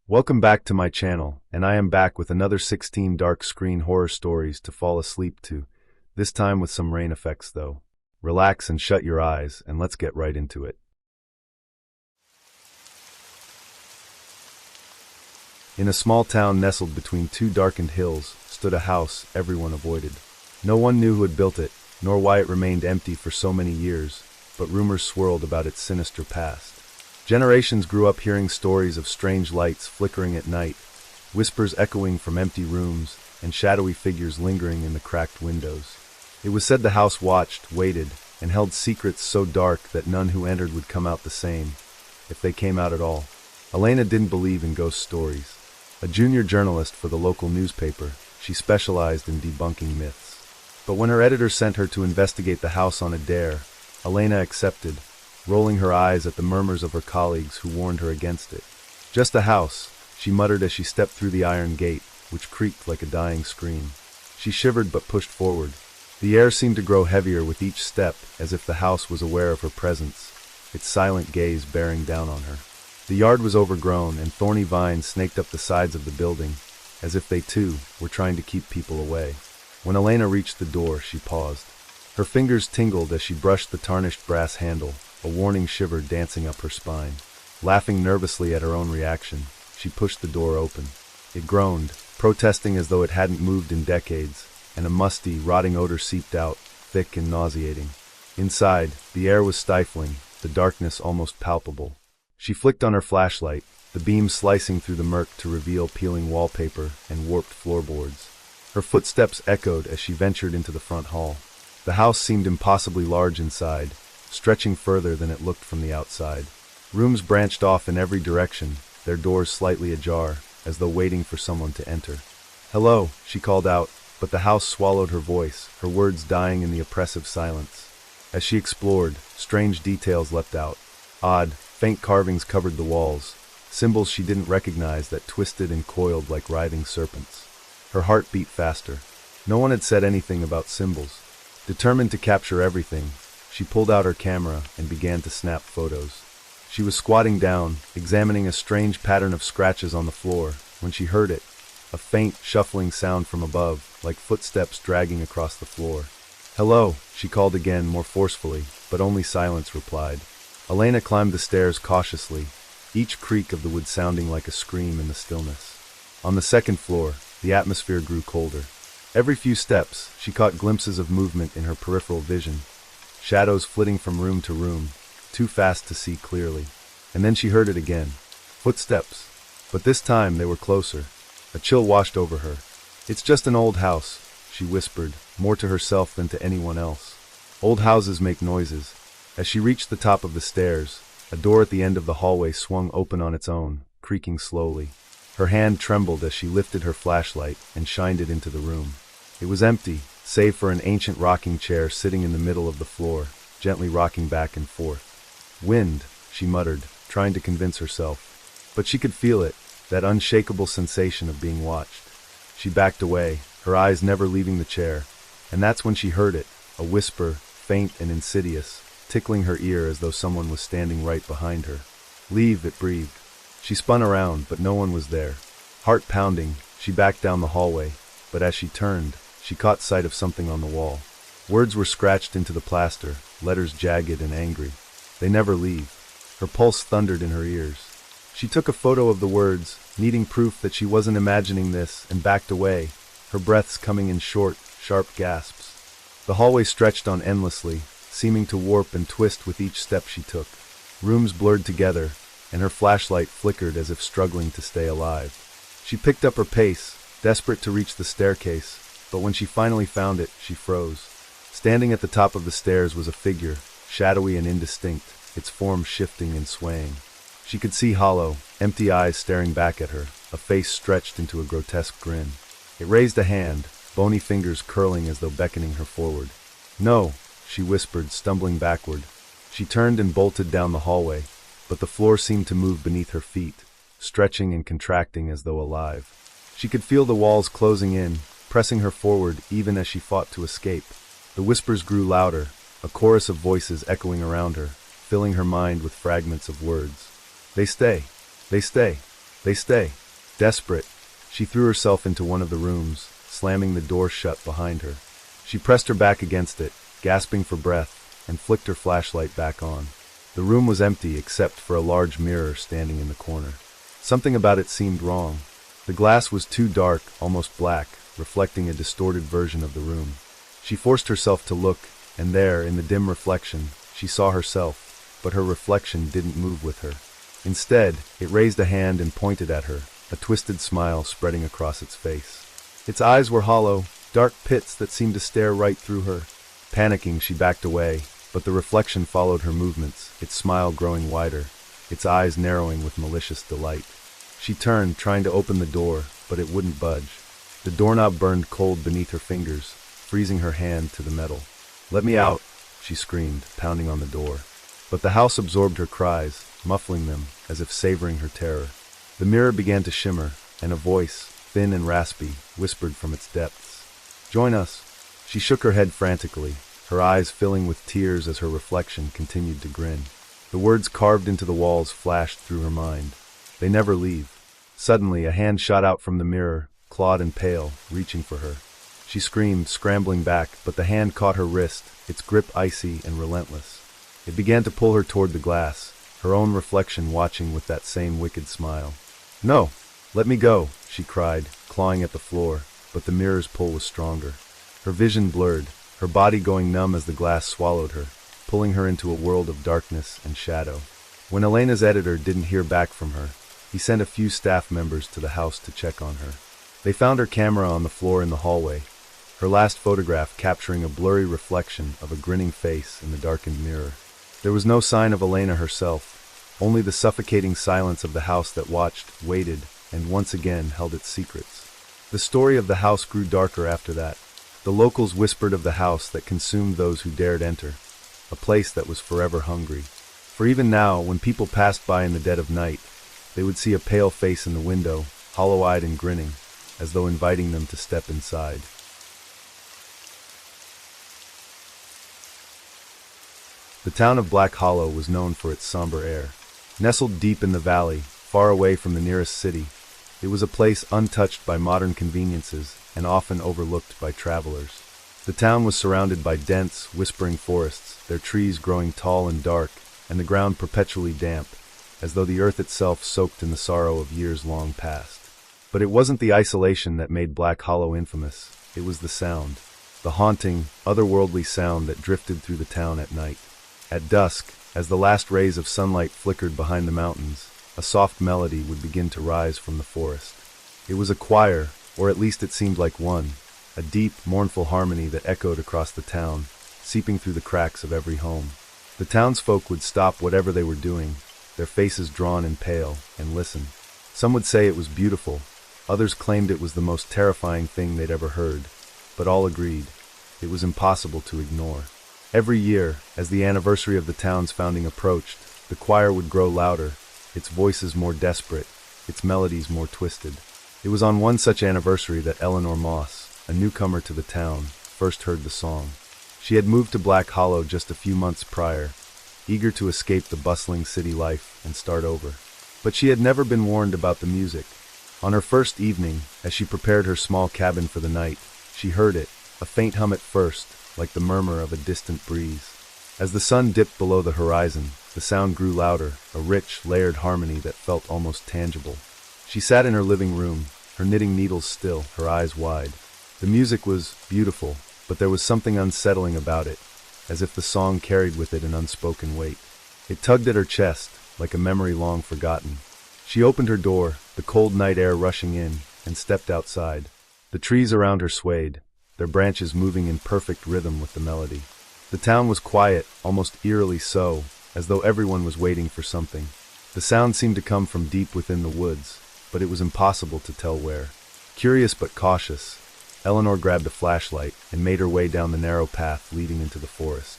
Welcome back to my channel, and I am back with another 16 dark screen horror stories to fall asleep to, this time with some rain effects though. Relax and shut your eyes, and let's get right into it. In a small town nestled between two darkened hills stood a house everyone avoided. No one knew who had built it, nor why it remained empty for so many years, but rumors swirled about its sinister past. Generations grew up hearing stories of strange lights flickering at night, whispers echoing from empty rooms, and shadowy figures lingering in the cracked windows. It was said the house watched, waited, and held secrets so dark that none who entered would come out the same, if they came out at all. Elena didn't believe in ghost stories. A junior journalist for the local newspaper, she specialized in debunking myths. But when her editor sent her to investigate the house on a dare, Elena accepted, rolling her eyes at the murmurs of her colleagues who warned her against it. "Just a house," she muttered as she stepped through the iron gate, which creaked like a dying scream. She shivered but pushed forward. The air seemed to grow heavier with each step, as if the house was aware of her presence, its silent gaze bearing down on her. The yard was overgrown, and thorny vines snaked up the sides of the building, as if they too were trying to keep people away. When Elena reached the door, she paused. Her fingers tingled as she brushed the tarnished brass handle, a warning shiver dancing up her spine. Laughing nervously at her own reaction, she pushed the door open. It groaned, protesting as though it hadn't moved in decades, and a musty, rotting odor seeped out, thick and nauseating. Inside, the air was stifling, the darkness almost palpable. She flicked on her flashlight, the beam slicing through the murk to reveal peeling wallpaper and warped floorboards. Her footsteps echoed as she ventured into the front hall. The house seemed impossibly large inside, stretching further than it looked from the outside. Rooms branched off in every direction, their doors slightly ajar, as though waiting for someone to enter. "Hello," she called out, but the house swallowed her voice, her words dying in the oppressive silence. As she explored, strange details leapt out. Odd, faint carvings covered the walls, symbols she didn't recognize that twisted and coiled like writhing serpents. Her heart beat faster. No one had said anything about symbols. Determined to capture everything, she pulled out her camera and began to snap photos. She was squatting down, examining a strange pattern of scratches on the floor, when she heard it, a faint, shuffling sound from above, like footsteps dragging across the floor. "Hello," she called again, more forcefully, but only silence replied. Elena climbed the stairs cautiously, each creak of the wood sounding like a scream in the stillness. On the second floor, the atmosphere grew colder. Every few steps, she caught glimpses of movement in her peripheral vision, shadows flitting from room to room, too fast to see clearly. And then she heard it again. Footsteps. But this time they were closer. A chill washed over her. "It's just an old house," she whispered, more to herself than to anyone else. Old houses make noises. As she reached the top of the stairs, a door at the end of the hallway swung open on its own, creaking slowly. Her hand trembled as she lifted her flashlight and shined it into the room. It was empty, save for an ancient rocking chair sitting in the middle of the floor, gently rocking back and forth. "Wind," she muttered, trying to convince herself. But she could feel it, that unshakable sensation of being watched. She backed away, her eyes never leaving the chair, and that's when she heard it, a whisper, faint and insidious, tickling her ear as though someone was standing right behind her. "Leave," it breathed. She spun around, but no one was there. Heart pounding, she backed down the hallway, but as she turned, she caught sight of something on the wall. Words were scratched into the plaster, letters jagged and angry. "They never leave." Her pulse thundered in her ears. She took a photo of the words, needing proof that she wasn't imagining this, and backed away, her breaths coming in short, sharp gasps. The hallway stretched on endlessly, seeming to warp and twist with each step she took. Rooms blurred together, and her flashlight flickered as if struggling to stay alive. She picked up her pace, desperate to reach the staircase, but when she finally found it, she froze. Standing at the top of the stairs was a figure, shadowy and indistinct, its form shifting and swaying. She could see hollow, empty eyes staring back at her, a face stretched into a grotesque grin. It raised a hand, bony fingers curling as though beckoning her forward. "No," she whispered, stumbling backward. She turned and bolted down the hallway, but the floor seemed to move beneath her feet, stretching and contracting as though alive. She could feel the walls closing in, pressing her forward even as she fought to escape. The whispers grew louder, a chorus of voices echoing around her, filling her mind with fragments of words. "They stay. They stay." They stay. Desperate, she threw herself into one of the rooms, slamming the door shut behind her. She pressed her back against it, gasping for breath, and flicked her flashlight back on. The room was empty except for a large mirror standing in the corner. Something about it seemed wrong. The glass was too dark, almost black, reflecting a distorted version of the room. She forced herself to look, and there, in the dim reflection, she saw herself, but her reflection didn't move with her. Instead, it raised a hand and pointed at her, a twisted smile spreading across its face. Its eyes were hollow, dark pits that seemed to stare right through her. Panicking, she backed away, but the reflection followed her movements, its smile growing wider, its eyes narrowing with malicious delight. She turned, trying to open the door, but it wouldn't budge. The doorknob burned cold beneath her fingers, freezing her hand to the metal. "Let me out," she screamed, pounding on the door. But the house absorbed her cries, muffling them, as if savoring her terror. The mirror began to shimmer, and a voice, thin and raspy, whispered from its depths. "Join us." She shook her head frantically, her eyes filling with tears as her reflection continued to grin. The words carved into the walls flashed through her mind. "They never leave." Suddenly, a hand shot out from the mirror, clawed and pale, reaching for her. She screamed, scrambling back, but the hand caught her wrist, its grip icy and relentless. It began to pull her toward the glass, her own reflection watching with that same wicked smile. "No! Let me go!" she cried, clawing at the floor, but the mirror's pull was stronger. Her vision blurred, her body going numb as the glass swallowed her, pulling her into a world of darkness and shadow. When Elena's editor didn't hear back from her, he sent a few staff members to the house to check on her. They found her camera on the floor in the hallway, her last photograph capturing a blurry reflection of a grinning face in the darkened mirror. There was no sign of Elena herself, only the suffocating silence of the house that watched, waited, and once again held its secrets. The story of the house grew darker after that. The locals whispered of the house that consumed those who dared enter, a place that was forever hungry. For even now, when people passed by in the dead of night, they would see a pale face in the window, hollow-eyed and grinning, as though inviting them to step inside. The town of Black Hollow was known for its somber air. Nestled deep in the valley, far away from the nearest city, it was a place untouched by modern conveniences and often overlooked by travelers. The town was surrounded by dense, whispering forests, their trees growing tall and dark, and the ground perpetually damp, as though the earth itself soaked in the sorrow of years long past. But it wasn't the isolation that made Black Hollow infamous, it was the sound. The haunting, otherworldly sound that drifted through the town at night. At dusk, as the last rays of sunlight flickered behind the mountains, a soft melody would begin to rise from the forest. It was a choir, or at least it seemed like one, a deep, mournful harmony that echoed across the town, seeping through the cracks of every home. The townsfolk would stop whatever they were doing, their faces drawn and pale, and listen. Some would say it was beautiful, others claimed it was the most terrifying thing they'd ever heard, but all agreed, it was impossible to ignore. Every year, as the anniversary of the town's founding approached, the choir would grow louder, its voices more desperate, its melodies more twisted. It was on one such anniversary that Eleanor Moss, a newcomer to the town, first heard the song. She had moved to Black Hollow just a few months prior, eager to escape the bustling city life and start over. But she had never been warned about the music. On her first evening, as she prepared her small cabin for the night, she heard it, a faint hum at first, like the murmur of a distant breeze. As the sun dipped below the horizon, the sound grew louder, a rich, layered harmony that felt almost tangible. She sat in her living room, her knitting needles still, her eyes wide. The music was beautiful, but there was something unsettling about it, as if the song carried with it an unspoken weight. It tugged at her chest, like a memory long forgotten. She opened her door, the cold night air rushing in, and stepped outside. The trees around her swayed, their branches moving in perfect rhythm with the melody. The town was quiet, almost eerily so, as though everyone was waiting for something. The sound seemed to come from deep within the woods, but it was impossible to tell where. Curious but cautious, Eleanor grabbed a flashlight and made her way down the narrow path leading into the forest.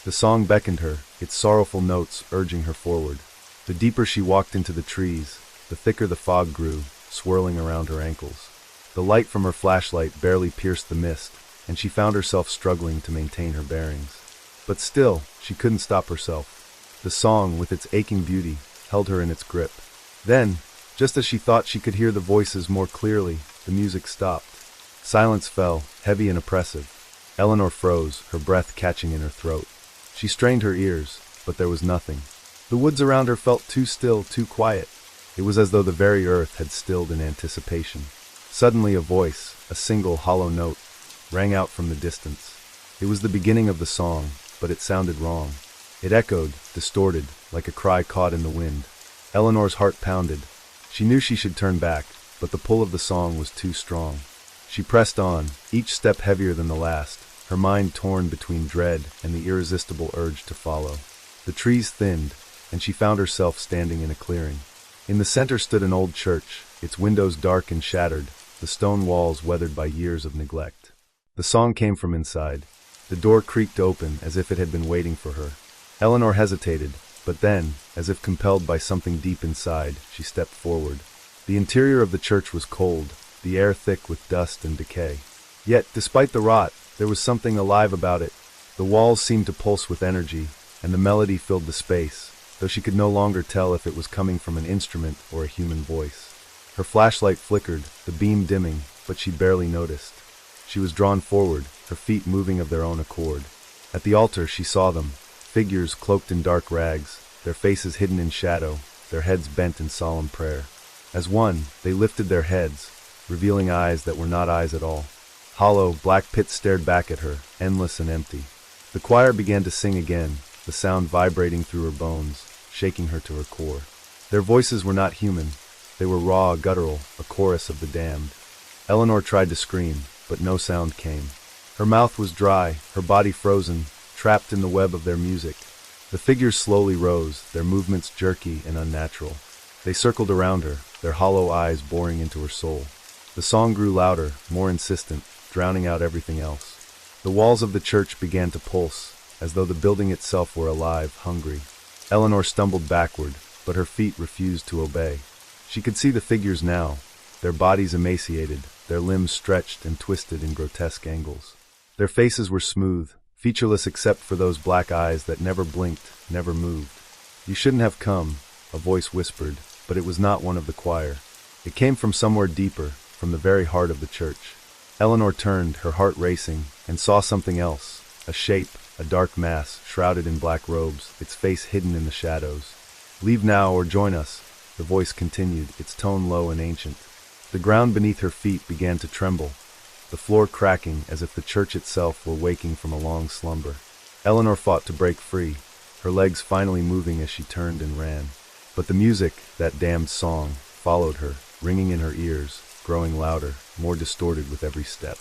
The song beckoned her, its sorrowful notes urging her forward. The deeper she walked into the trees, the thicker the fog grew, swirling around her ankles. The light from her flashlight barely pierced the mist, and she found herself struggling to maintain her bearings. But still, she couldn't stop herself. The song, with its aching beauty, held her in its grip. Then, Just as she thought she could hear the voices more clearly, the music stopped. Silence fell, heavy and oppressive. Eleanor froze, her breath catching in her throat. She strained her ears, but there was nothing. The woods around her felt too still, too quiet. It was as though the very earth had stilled in anticipation. Suddenly a voice, a single hollow note, rang out from the distance. It was the beginning of the song, but it sounded wrong. It echoed, distorted, like a cry caught in the wind. Eleanor's heart pounded. She knew she should turn back, but the pull of the song was too strong. She pressed on, each step heavier than the last, her mind torn between dread and the irresistible urge to follow. The trees thinned, and she found herself standing in a clearing. In the center stood an old church, its windows dark and shattered, the stone walls weathered by years of neglect. The song came from inside. The door creaked open as if it had been waiting for her. Eleanor hesitated, but then, as if compelled by something deep inside, she stepped forward. The interior of the church was cold, the air thick with dust and decay. Yet, despite the rot, there was something alive about it. The walls seemed to pulse with energy, and the melody filled the space, though she could no longer tell if it was coming from an instrument or a human voice. Her flashlight flickered, the beam dimming, but she barely noticed. She was drawn forward, her feet moving of their own accord. At the altar she saw them, figures cloaked in dark rags, their faces hidden in shadow, their heads bent in solemn prayer. As one, they lifted their heads, revealing eyes that were not eyes at all. Hollow, black pits stared back at her, endless and empty. The choir began to sing again, the sound vibrating through her bones, shaking her to her core. Their voices were not human. They were raw, guttural, a chorus of the damned. Eleanor tried to scream, but no sound came. Her mouth was dry, her body frozen, trapped in the web of their music. The figures slowly rose, their movements jerky and unnatural. They circled around her, their hollow eyes boring into her soul. The song grew louder, more insistent, drowning out everything else. The walls of the church began to pulse, as though the building itself were alive, hungry. Eleanor stumbled backward, but her feet refused to obey. She could see the figures now, their bodies emaciated, their limbs stretched and twisted in grotesque angles. Their faces were smooth, featureless except for those black eyes that never blinked, never moved. "You shouldn't have come," a voice whispered, but it was not one of the choir. It came from somewhere deeper, from the very heart of the church. Eleanor turned, her heart racing, and saw something else, a shape, a dark mass, shrouded in black robes, its face hidden in the shadows. "Leave now or join us," the voice continued, its tone low and ancient. The ground beneath her feet began to tremble, the floor cracking as if the church itself were waking from a long slumber. Eleanor fought to break free, her legs finally moving as she turned and ran. But the music, that damned song, followed her, ringing in her ears, growing louder, more distorted with every step.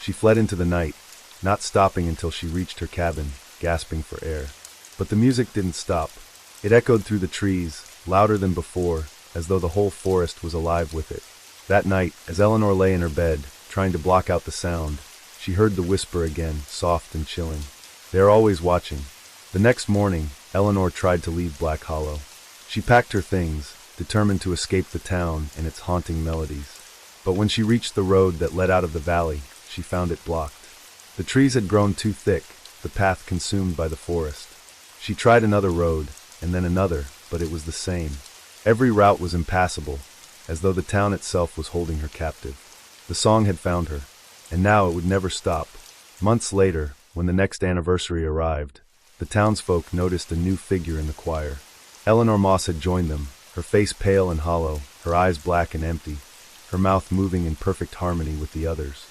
She fled into the night, not stopping until she reached her cabin, gasping for air. But the music didn't stop. It echoed through the trees, louder than before, as though the whole forest was alive with it. That night, as Eleanor lay in her bed, trying to block out the sound, she heard the whisper again, soft and chilling. "They are always watching." The next morning, Eleanor tried to leave Black Hollow. She packed her things, determined to escape the town and its haunting melodies. But when she reached the road that led out of the valley, she found it blocked. The trees had grown too thick, the path consumed by the forest. She tried another road, and then another, but it was the same. Every route was impassable, as though the town itself was holding her captive. The song had found her, and now it would never stop. Months later, when the next anniversary arrived, the townsfolk noticed a new figure in the choir. Eleanor Moss had joined them, her face pale and hollow, her eyes black and empty, her mouth moving in perfect harmony with the others.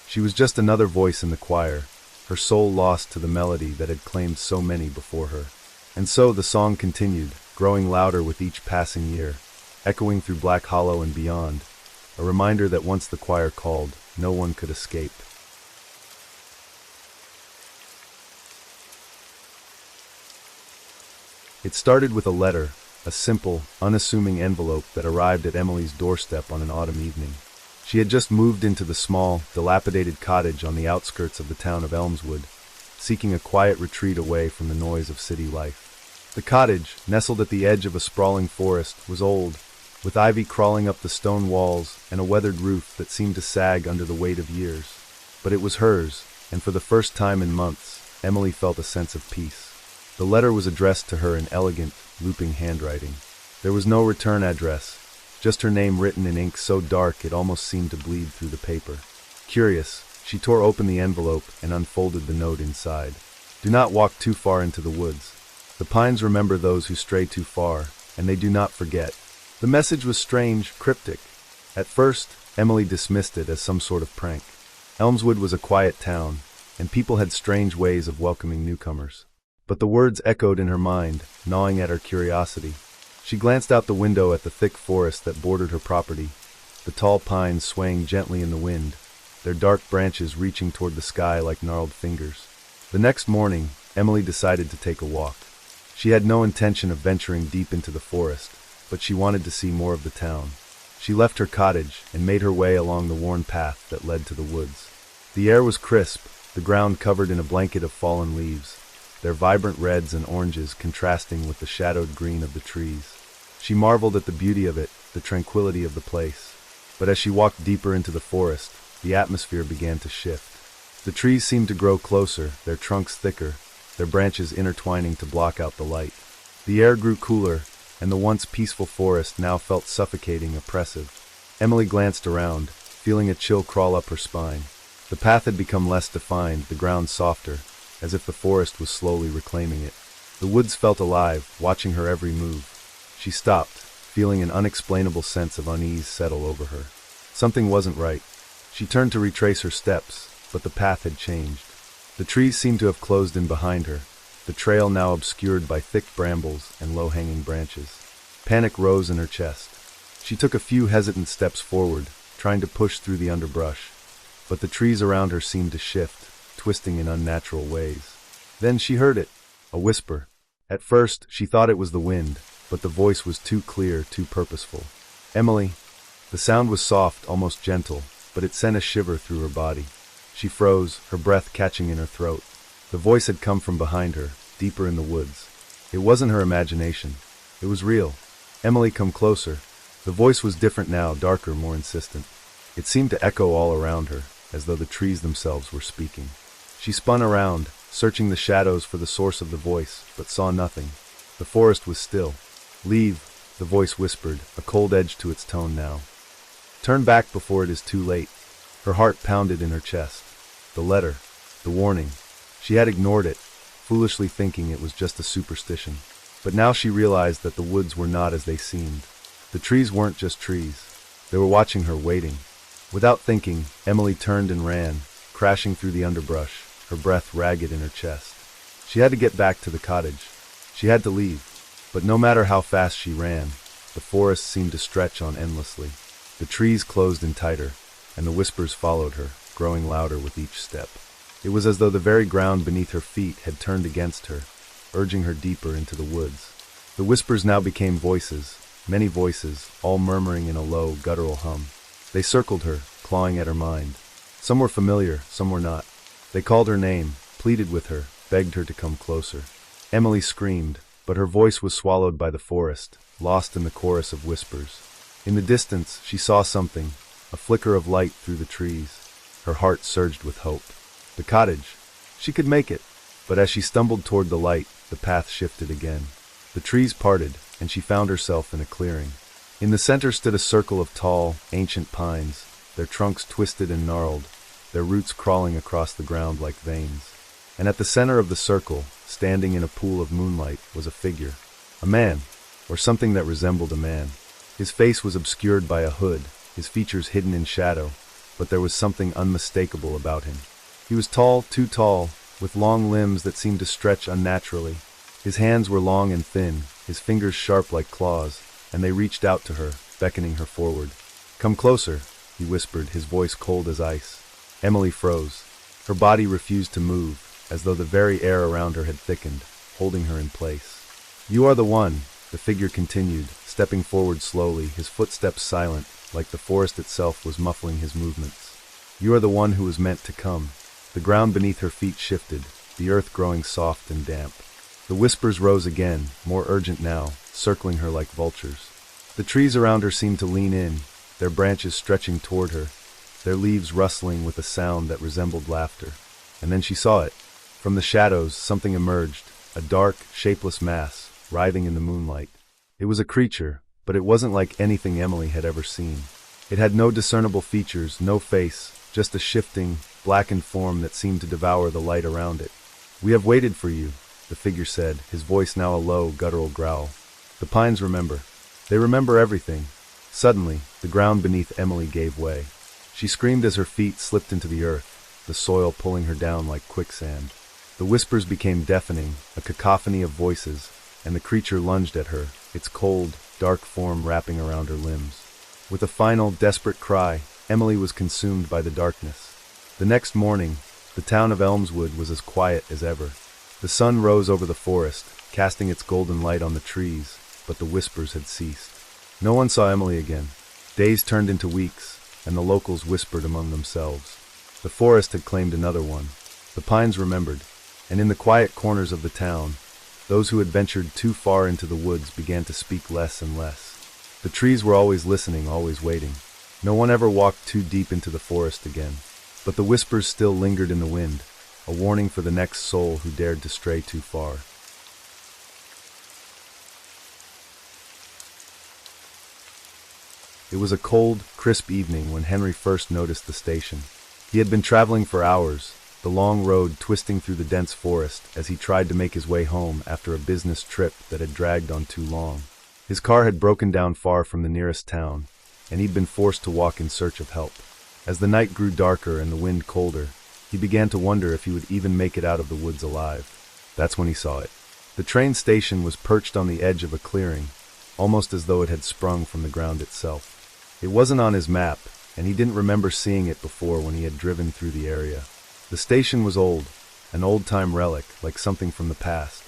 She was just another voice in the choir, her soul lost to the melody that had claimed so many before her. And so the song continued, growing louder with each passing year, echoing through Black Hollow and beyond, a reminder that once the choir called, no one could escape. It started with a letter, a simple, unassuming envelope that arrived at Emily's doorstep on an autumn evening. She had just moved into the small, dilapidated cottage on the outskirts of the town of Elmswood, seeking a quiet retreat away from the noise of city life. The cottage, nestled at the edge of a sprawling forest, was old, with ivy crawling up the stone walls and a weathered roof that seemed to sag under the weight of years. But it was hers, and for the first time in months, Emily felt a sense of peace. The letter was addressed to her in elegant, looping handwriting. There was no return address, just her name written in ink so dark it almost seemed to bleed through the paper. Curious, she tore open the envelope and unfolded the note inside. Do not walk too far into the woods. The pines remember those who stray too far, and they do not forget. The message was strange, cryptic. At first, Emily dismissed it as some sort of prank. Elmswood was a quiet town, and people had strange ways of welcoming newcomers. But the words echoed in her mind, gnawing at her curiosity. She glanced out the window at the thick forest that bordered her property, the tall pines swaying gently in the wind, their dark branches reaching toward the sky like gnarled fingers. The next morning, Emily decided to take a walk. She had no intention of venturing deep into the forest, but she wanted to see more of the town. She left her cottage and made her way along the worn path that led to the woods. The air was crisp, the ground covered in a blanket of fallen leaves, their vibrant reds and oranges contrasting with the shadowed green of the trees. She marveled at the beauty of it, the tranquility of the place. But as she walked deeper into the forest, the atmosphere began to shift. The trees seemed to grow closer, their trunks thicker, their branches intertwining to block out the light. The air grew cooler, and the once peaceful forest now felt suffocating, oppressive. Emily glanced around, feeling a chill crawl up her spine. The path had become less defined, the ground softer, as if the forest was slowly reclaiming it. The woods felt alive, watching her every move. She stopped, feeling an unexplainable sense of unease settle over her. Something wasn't right. She turned to retrace her steps, but the path had changed. The trees seemed to have closed in behind her, the trail now obscured by thick brambles and low-hanging branches. Panic rose in her chest. She took a few hesitant steps forward, trying to push through the underbrush, but the trees around her seemed to shift, twisting in unnatural ways. Then she heard it, a whisper. At first, she thought it was the wind, but the voice was too clear, too purposeful. Emily. The sound was soft, almost gentle, but it sent a shiver through her body. She froze, her breath catching in her throat. The voice had come from behind her, deeper in the woods. It wasn't her imagination. It was real. Emily, come closer. The voice was different now, darker, more insistent. It seemed to echo all around her, as though the trees themselves were speaking. She spun around, searching the shadows for the source of the voice, but saw nothing. The forest was still. Leave, the voice whispered, a cold edge to its tone now. Turn back before it is too late. Her heart pounded in her chest. The letter, the warning. She had ignored it, foolishly thinking it was just a superstition. But now she realized that the woods were not as they seemed. The trees weren't just trees. They were watching her, waiting. Without thinking, Emily turned and ran, crashing through the underbrush, her breath ragged in her chest. She had to get back to the cottage. She had to leave. But no matter how fast she ran, the forest seemed to stretch on endlessly. The trees closed in tighter, and the whispers followed her, growing louder with each step. It was as though the very ground beneath her feet had turned against her, urging her deeper into the woods. The whispers now became voices, many voices, all murmuring in a low, guttural hum. They circled her, clawing at her mind. Some were familiar, some were not. They called her name, pleaded with her, begged her to come closer. Emily screamed, but her voice was swallowed by the forest, lost in the chorus of whispers. In the distance, she saw something, a flicker of light through the trees. Her heart surged with hope. The cottage. She could make it. But as she stumbled toward the light, the path shifted again. The trees parted, and she found herself in a clearing. In the center stood a circle of tall, ancient pines, their trunks twisted and gnarled, their roots crawling across the ground like veins. And at the center of the circle, standing in a pool of moonlight, was a figure. A man, or something that resembled a man. His face was obscured by a hood, his features hidden in shadow, but there was something unmistakable about him. He was tall, too tall, with long limbs that seemed to stretch unnaturally. His hands were long and thin, his fingers sharp like claws, and they reached out to her, beckoning her forward. "Come closer," he whispered, his voice cold as ice. Emily froze. Her body refused to move, as though the very air around her had thickened, holding her in place. "You are the one," the figure continued, stepping forward slowly, his footsteps silent, like the forest itself was muffling his movements. "You are the one who was meant to come." The ground beneath her feet shifted, the earth growing soft and damp. The whispers rose again, more urgent now, circling her like vultures. The trees around her seemed to lean in, their branches stretching toward her, their leaves rustling with a sound that resembled laughter. And then she saw it. From the shadows, something emerged, a dark, shapeless mass, writhing in the moonlight. It was a creature, but it wasn't like anything Emily had ever seen. It had no discernible features, no face, just a shifting, blackened form that seemed to devour the light around it. "We have waited for you," the figure said, his voice now a low, guttural growl. "The pines remember. They remember everything." Suddenly, the ground beneath Emily gave way. She screamed as her feet slipped into the earth, the soil pulling her down like quicksand. The whispers became deafening, a cacophony of voices, and the creature lunged at her, its cold, dark form wrapping around her limbs. With a final, desperate cry, Emily was consumed by the darkness. The next morning, the town of Elmswood was as quiet as ever. The sun rose over the forest, casting its golden light on the trees, but the whispers had ceased. No one saw Emily again. Days turned into weeks, and the locals whispered among themselves. The forest had claimed another one. The pines remembered, and in the quiet corners of the town, those who had ventured too far into the woods began to speak less and less. The trees were always listening, always waiting. No one ever walked too deep into the forest again. But the whispers still lingered in the wind, a warning for the next soul who dared to stray too far. It was a cold, crisp evening when Henry first noticed the station. He had been traveling for hours, the long road twisting through the dense forest as he tried to make his way home after a business trip that had dragged on too long. His car had broken down far from the nearest town, and he'd been forced to walk in search of help. As the night grew darker and the wind colder, he began to wonder if he would even make it out of the woods alive. That's when he saw it. The train station was perched on the edge of a clearing, almost as though it had sprung from the ground itself. It wasn't on his map, and he didn't remember seeing it before when he had driven through the area. The station was old, an old-time relic, like something from the past.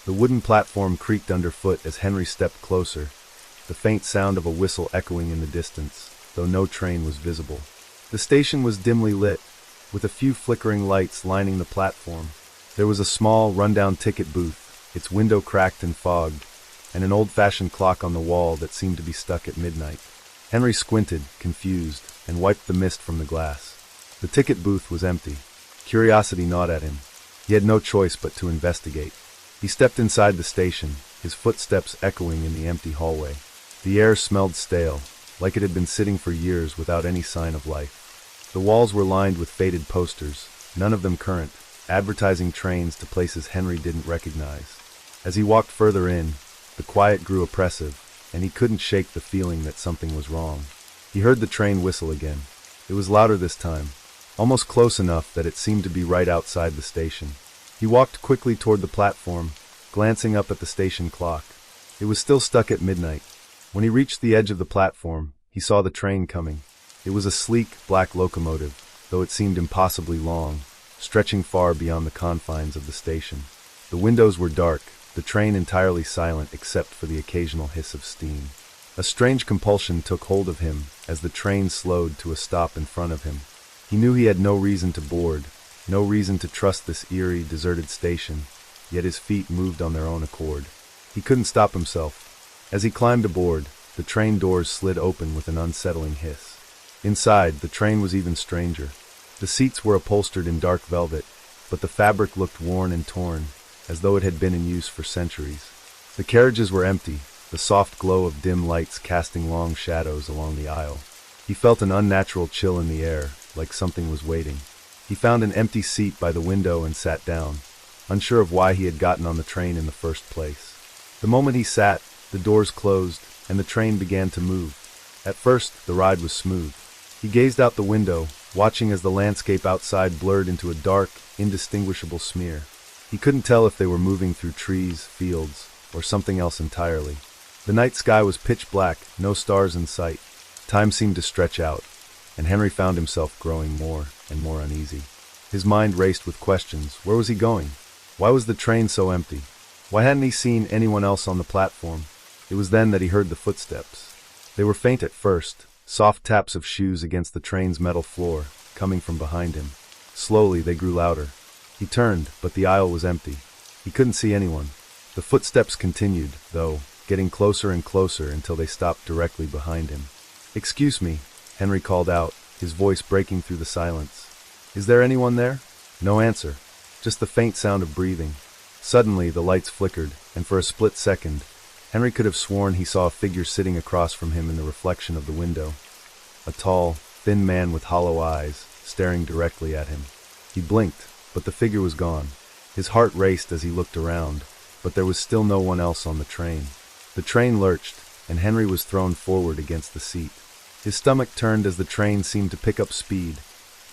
The wooden platform creaked underfoot as Henry stepped closer, the faint sound of a whistle echoing in the distance, though no train was visible. The station was dimly lit, with a few flickering lights lining the platform. There was a small, run-down ticket booth, its window cracked and fogged, and an old-fashioned clock on the wall that seemed to be stuck at midnight. Henry squinted, confused, and wiped the mist from the glass. The ticket booth was empty. Curiosity gnawed at him. He had no choice but to investigate. He stepped inside the station, his footsteps echoing in the empty hallway. The air smelled stale, like it had been sitting for years without any sign of life. The walls were lined with faded posters, none of them current, advertising trains to places Henry didn't recognize. As he walked further in, the quiet grew oppressive, and he couldn't shake the feeling that something was wrong. He heard the train whistle again. It was louder this time, almost close enough that it seemed to be right outside the station. He walked quickly toward the platform, glancing up at the station clock. It was still stuck at midnight. When he reached the edge of the platform, he saw the train coming. It was a sleek, black locomotive, though it seemed impossibly long, stretching far beyond the confines of the station. The windows were dark, the train entirely silent except for the occasional hiss of steam. A strange compulsion took hold of him as the train slowed to a stop in front of him. He knew he had no reason to board, no reason to trust this eerie, deserted station, yet his feet moved on their own accord. He couldn't stop himself. As he climbed aboard, the train doors slid open with an unsettling hiss. Inside, the train was even stranger. The seats were upholstered in dark velvet, but the fabric looked worn and torn, as though it had been in use for centuries. The carriages were empty, the soft glow of dim lights casting long shadows along the aisle. He felt an unnatural chill in the air, like something was waiting. He found an empty seat by the window and sat down, unsure of why he had gotten on the train in the first place. The moment he sat, the doors closed, and the train began to move. At first, the ride was smooth. He gazed out the window, watching as the landscape outside blurred into a dark, indistinguishable smear. He couldn't tell if they were moving through trees, fields, or something else entirely. The night sky was pitch black, no stars in sight. Time seemed to stretch out, and Henry found himself growing more and more uneasy. His mind raced with questions. Where was he going? Why was the train so empty? Why hadn't he seen anyone else on the platform? It was then that he heard the footsteps. They were faint at first, soft taps of shoes against the train's metal floor, coming from behind him. Slowly, they grew louder. He turned, but the aisle was empty. He couldn't see anyone. The footsteps continued, though, getting closer and closer until they stopped directly behind him. "Excuse me," Henry called out, his voice breaking through the silence. "Is there anyone there?" No answer, just the faint sound of breathing. Suddenly, the lights flickered, and for a split second, Henry could have sworn he saw a figure sitting across from him in the reflection of the window. A tall, thin man with hollow eyes, staring directly at him. He blinked, but the figure was gone. His heart raced as he looked around, but there was still no one else on the train. The train lurched, and Henry was thrown forward against the seat. His stomach turned as the train seemed to pick up speed,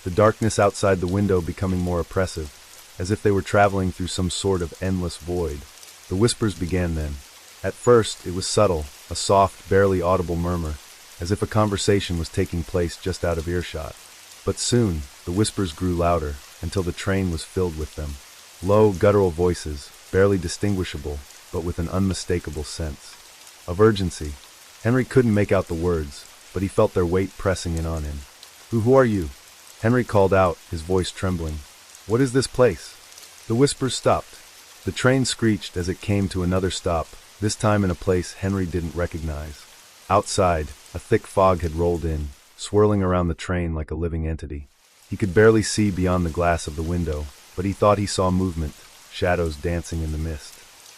the darkness outside the window becoming more oppressive, as if they were traveling through some sort of endless void. The whispers began then. At first, it was subtle, a soft, barely audible murmur, as if a conversation was taking place just out of earshot. But soon, the whispers grew louder, until the train was filled with them. Low, guttural voices, barely distinguishable, but with an unmistakable sense of urgency. Henry couldn't make out the words, but he felt their weight pressing in on him. Who are you?" Henry called out, his voice trembling. "What is this place?" The whispers stopped. The train screeched as it came to another stop, this time in a place Henry didn't recognize. Outside, a thick fog had rolled in, swirling around the train like a living entity. He could barely see beyond the glass of the window, but he thought he saw movement, shadows dancing in the mist.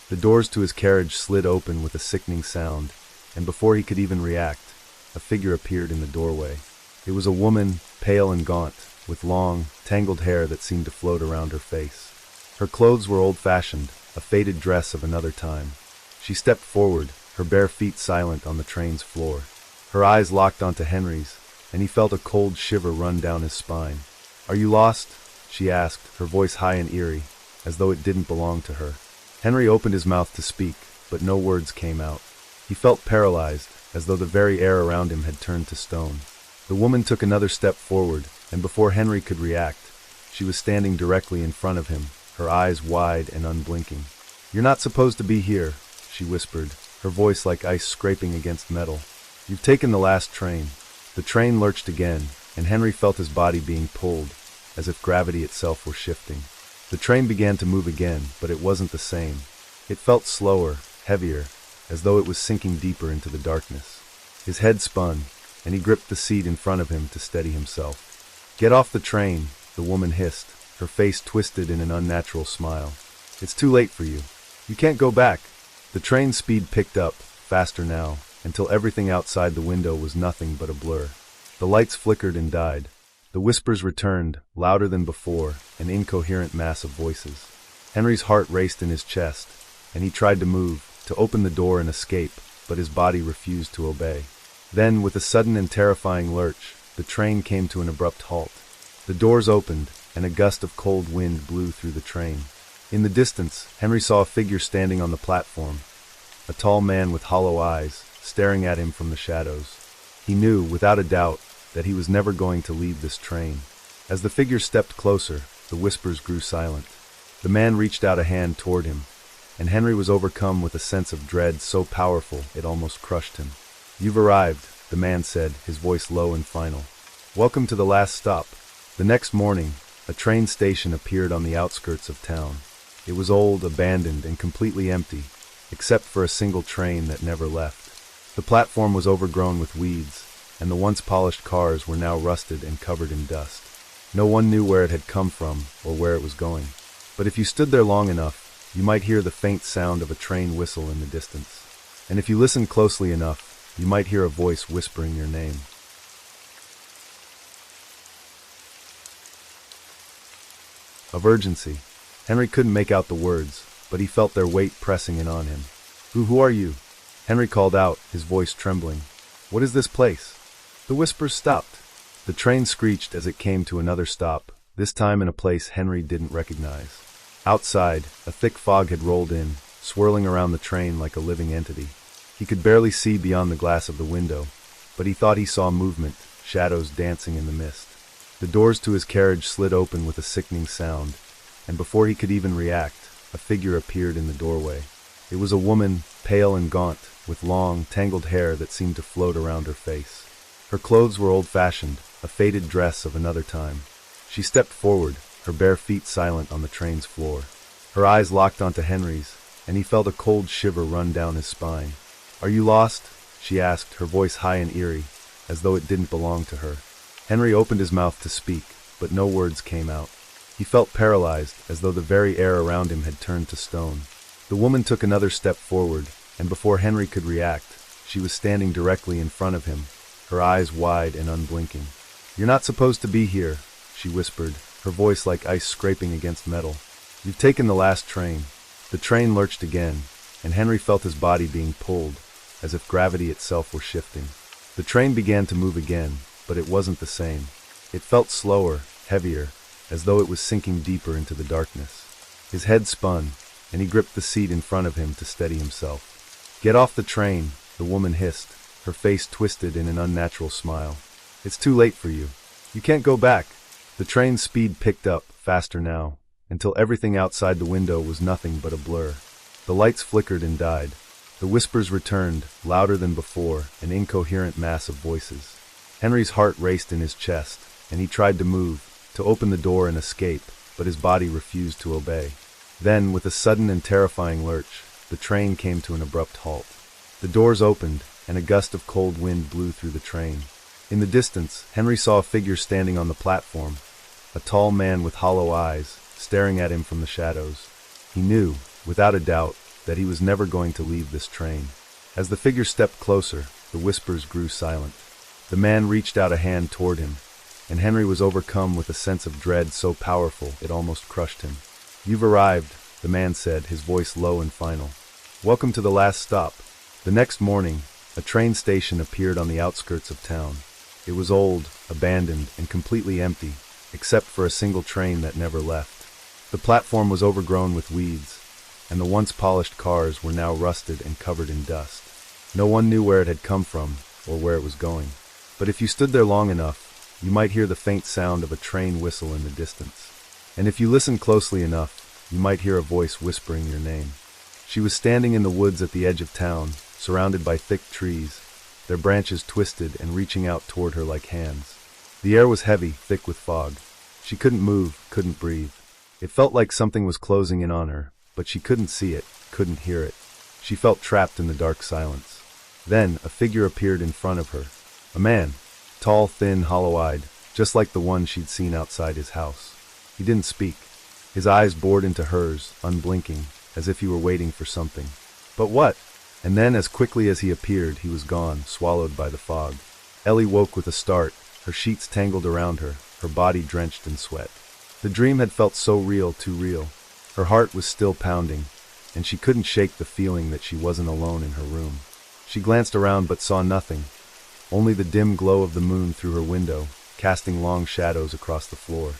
The doors to his carriage slid open with a sickening sound, and before he could even react, a figure appeared in the doorway. It was a woman, pale and gaunt, with long, tangled hair that seemed to float around her face. Her clothes were old-fashioned, a faded dress of another time. She stepped forward, her bare feet silent on the train's floor. Her eyes locked onto Henry's, and he felt a cold shiver run down his spine. "Are you lost?" she asked, her voice high and eerie, as though it didn't belong to her. Henry opened his mouth to speak, but no words came out. He felt paralyzed, as though the very air around him had turned to stone. The woman took another step forward, and before Henry could react, she was standing directly in front of him, her eyes wide and unblinking. "You're not supposed to be here," she whispered, her voice like ice scraping against metal. "You've taken the last train." The train lurched again, and Henry felt his body being pulled, as if gravity itself were shifting. The train began to move again, but it wasn't the same. It felt slower, heavier, as though it was sinking deeper into the darkness. His head spun, and he gripped the seat in front of him to steady himself. "Get off the train," the woman hissed, her face twisted in an unnatural smile. "It's too late for you. You can't go back." The train's speed picked up, faster now, until everything outside the window was nothing but a blur. The lights flickered and died. The whispers returned, louder than before, an incoherent mass of voices. Henry's heart raced in his chest, and he tried to move, to open the door and escape, but his body refused to obey. Then, with a sudden and terrifying lurch, the train came to an abrupt halt. The doors opened, and a gust of cold wind blew through the train. In the distance, Henry saw a figure standing on the platform, a tall man with hollow eyes, staring at him from the shadows. He knew, without a doubt, that he was never going to leave this train. As the figure stepped closer, the whispers grew silent. The man reached out a hand toward him, and Henry was overcome with a sense of dread so powerful it almost crushed him. "You've arrived," the man said, his voice low and final. "Welcome to the last stop." The next morning, a train station appeared on the outskirts of town. It was old, abandoned, and completely empty, except for a single train that never left. The platform was overgrown with weeds, and the once polished cars were now rusted and covered in dust. No one knew where it had come from or where it was going. But if you stood there long enough, you might hear the faint sound of a train whistle in the distance. And if you listened closely enough, you might hear a voice whispering your name. Of urgency. Henry couldn't make out the words, but he felt their weight pressing in on him. Who are you?" Henry called out, his voice trembling. "What is this place?" The whispers stopped. The train screeched as it came to another stop, this time in a place Henry didn't recognize. Outside, a thick fog had rolled in, swirling around the train like a living entity. He could barely see beyond the glass of the window, but he thought he saw movement, shadows dancing in the mist. The doors to his carriage slid open with a sickening sound, and before he could even react, a figure appeared in the doorway. It was a woman, pale and gaunt, with long, tangled hair that seemed to float around her face. Her clothes were old-fashioned, a faded dress of another time. She stepped forward, her bare feet silent on the train's floor. Her eyes locked onto Henry's, and he felt a cold shiver run down his spine. "Are you lost?" she asked, her voice high and eerie, as though it didn't belong to her. Henry opened his mouth to speak, but no words came out. He felt paralyzed, as though the very air around him had turned to stone. The woman took another step forward, and before Henry could react, she was standing directly in front of him, her eyes wide and unblinking. "You're not supposed to be here," she whispered, her voice like ice scraping against metal. "You've taken the last train." The train lurched again, and Henry felt his body being pulled, as if gravity itself were shifting. The train began to move again, but it wasn't the same. It felt slower, heavier, as though it was sinking deeper into the darkness. His head spun, and he gripped the seat in front of him to steady himself. "Get off the train," the woman hissed, her face twisted in an unnatural smile. "It's too late for you. You can't go back." The train's speed picked up, faster now, until everything outside the window was nothing but a blur. The lights flickered and died. The whispers returned, louder than before, an incoherent mass of voices. Henry's heart raced in his chest, and he tried to move, to open the door and escape, but his body refused to obey. Then, with a sudden and terrifying lurch, the train came to an abrupt halt. The doors opened, and a gust of cold wind blew through the train. In the distance, Henry saw a figure standing on the platform, a tall man with hollow eyes, staring at him from the shadows. He knew, without a doubt, that he was never going to leave this train. As the figure stepped closer, the whispers grew silent. The man reached out a hand toward him, and Henry was overcome with a sense of dread so powerful it almost crushed him. "You've arrived," the man said, his voice low and final. "Welcome to the last stop." The next morning, a train station appeared on the outskirts of town. It was old, abandoned, and completely empty, except for a single train that never left. The platform was overgrown with weeds, and the once polished cars were now rusted and covered in dust. No one knew where it had come from or where it was going. But if you stood there long enough, you might hear the faint sound of a train whistle in the distance. And if you listened closely enough, you might hear a voice whispering your name. She was standing in the woods at the edge of town, surrounded by thick trees, their branches twisted and reaching out toward her like hands. The air was heavy, thick with fog. She couldn't move, couldn't breathe. It felt like something was closing in on her, but she couldn't see it, couldn't hear it. She felt trapped in the dark silence. Then, a figure appeared in front of her. A man, tall, thin, hollow-eyed, just like the one she'd seen outside his house. He didn't speak. His eyes bored into hers, unblinking, as if he were waiting for something. But what? And then, as quickly as he appeared, he was gone, swallowed by the fog. Ellie woke with a start, her sheets tangled around her, her body drenched in sweat. The dream had felt so real, too real. Her heart was still pounding, and she couldn't shake the feeling that she wasn't alone in her room. She glanced around but saw nothing, only the dim glow of the moon through her window, casting long shadows across the floor.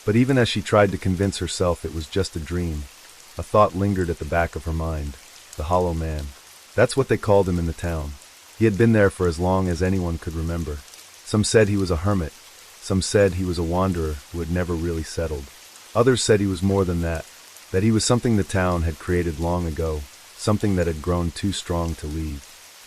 But even as she tried to convince herself it was just a dream, a thought lingered at the back of her mind. The Hollow Man. That's what they called him in the town. He had been there for as long as anyone could remember. Some said he was a hermit. Some said he was a wanderer who had never really settled. Others said he was more than that he was something the town had created long ago, something that had grown too strong to leave.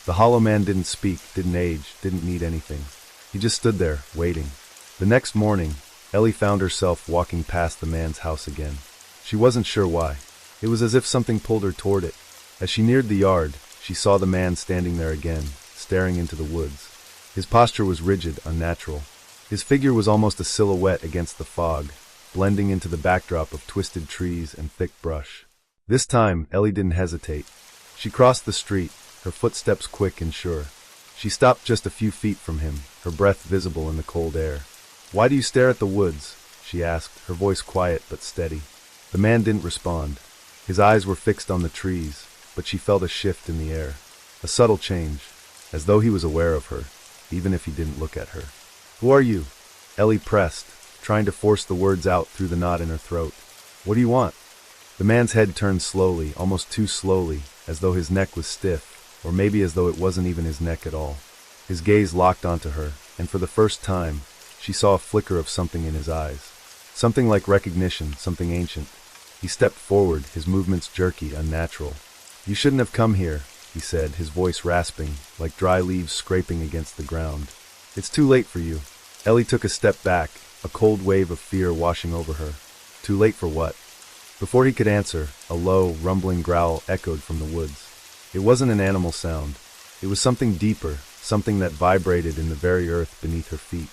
The Hollow Man didn't speak, didn't age, didn't need anything. He just stood there, waiting. The next morning, Ellie found herself walking past the man's house again. She wasn't sure why. It was as if something pulled her toward it. As she neared the yard, she saw the man standing there again, staring into the woods. His posture was rigid, unnatural. His figure was almost a silhouette against the fog, blending into the backdrop of twisted trees and thick brush. This time, Ellie didn't hesitate. She crossed the street, her footsteps quick and sure. She stopped just a few feet from him, her breath visible in the cold air. "Why do you stare at the woods?" she asked, her voice quiet but steady. The man didn't respond. His eyes were fixed on the trees, but she felt a shift in the air. A subtle change, as though he was aware of her, even if he didn't look at her. "Who are you?" Ellie pressed, trying to force the words out through the knot in her throat. "What do you want?" The man's head turned slowly, almost too slowly, as though his neck was stiff, or maybe as though it wasn't even his neck at all. His gaze locked onto her, and for the first time, she saw a flicker of something in his eyes. Something like recognition, something ancient. He stepped forward, his movements jerky, unnatural. "You shouldn't have come here," he said, his voice rasping, like dry leaves scraping against the ground. "It's too late for you." Ellie took a step back, a cold wave of fear washing over her. Too late for what? Before he could answer, a low, rumbling growl echoed from the woods. It wasn't an animal sound. It was something deeper, something that vibrated in the very earth beneath her feet.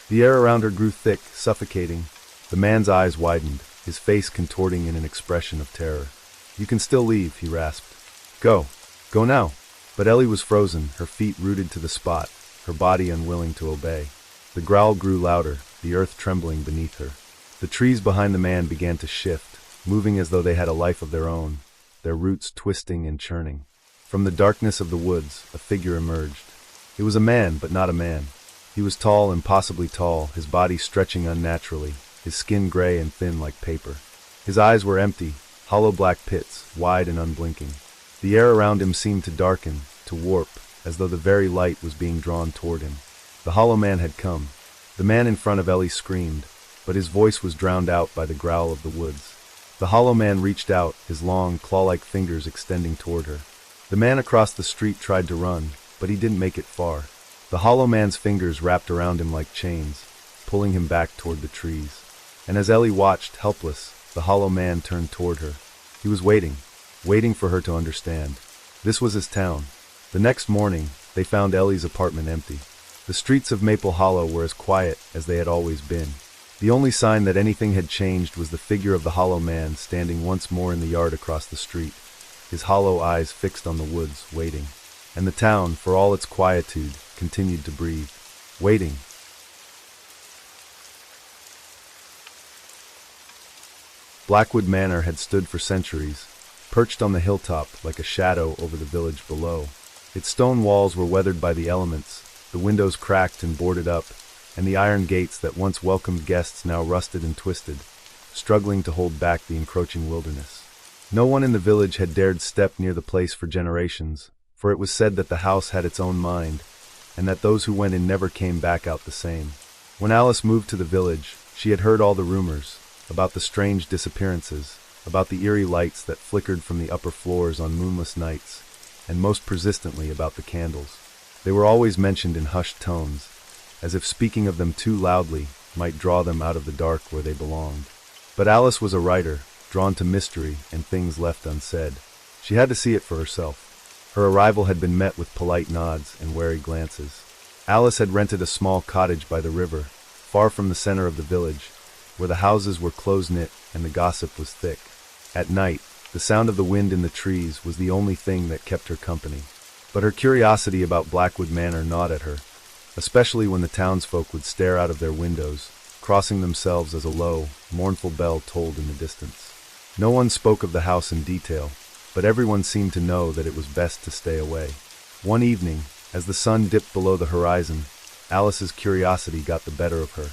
The air around her grew thick, suffocating. The man's eyes widened, his face contorting in an expression of terror. "You can still leave," he rasped. "Go." Go now. But Ellie was frozen, her feet rooted to the spot, her body unwilling to obey. The growl grew louder, the earth trembling beneath her. The trees behind the man began to shift, moving as though they had a life of their own, their roots twisting and churning. From the darkness of the woods, a figure emerged. It was a man, but not a man. He was tall, impossibly tall, his body stretching unnaturally, his skin gray and thin like paper. His eyes were empty, hollow black pits, wide and unblinking. The air around him seemed to darken, to warp, as though the very light was being drawn toward him. The hollow man had come. The man in front of Ellie screamed, but his voice was drowned out by the growl of the woods. The hollow man reached out, his long, claw-like fingers extending toward her. The man across the street tried to run, but he didn't make it far. The hollow man's fingers wrapped around him like chains, pulling him back toward the trees. And as Ellie watched, helpless, the hollow man turned toward her. He was waiting for her to understand. This was his town. The next morning, they found Ellie's apartment empty. The streets of Maple Hollow were as quiet as they had always been. The only sign that anything had changed was the figure of the hollow man standing once more in the yard across the street, his hollow eyes fixed on the woods, waiting. And the town, for all its quietude, continued to breathe, waiting. Blackwood Manor had stood for centuries, perched on the hilltop like a shadow over the village below. Its stone walls were weathered by the elements, the windows cracked and boarded up, and the iron gates that once welcomed guests now rusted and twisted, struggling to hold back the encroaching wilderness. No one in the village had dared step near the place for generations, for it was said that the house had its own mind, and that those who went in never came back out the same. When Alice moved to the village, she had heard all the rumors, about the strange disappearances, about the eerie lights that flickered from the upper floors on moonless nights, and most persistently about the candles. They were always mentioned in hushed tones, as if speaking of them too loudly might draw them out of the dark where they belonged. But Alice was a writer, drawn to mystery and things left unsaid. She had to see it for herself. Her arrival had been met with polite nods and wary glances. Alice had rented a small cottage by the river, far from the center of the village, where the houses were close-knit and the gossip was thick. At night, the sound of the wind in the trees was the only thing that kept her company. But her curiosity about Blackwood Manor gnawed at her, especially when the townsfolk would stare out of their windows, crossing themselves as a low, mournful bell tolled in the distance. No one spoke of the house in detail, but everyone seemed to know that it was best to stay away. One evening, as the sun dipped below the horizon, Alice's curiosity got the better of her.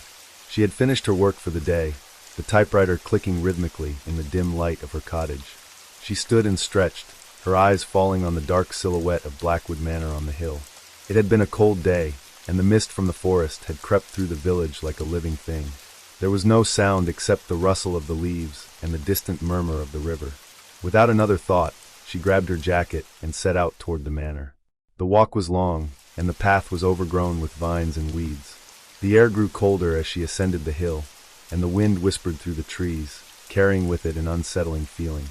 She had finished her work for the day, the typewriter clicking rhythmically in the dim light of her cottage. She stood and stretched, her eyes falling on the dark silhouette of Blackwood Manor on the hill. It had been a cold day, and the mist from the forest had crept through the village like a living thing. There was no sound except the rustle of the leaves and the distant murmur of the river. Without another thought, she grabbed her jacket and set out toward the manor. The walk was long, and the path was overgrown with vines and weeds. The air grew colder as she ascended the hill, and the wind whispered through the trees, carrying with it an unsettling feeling.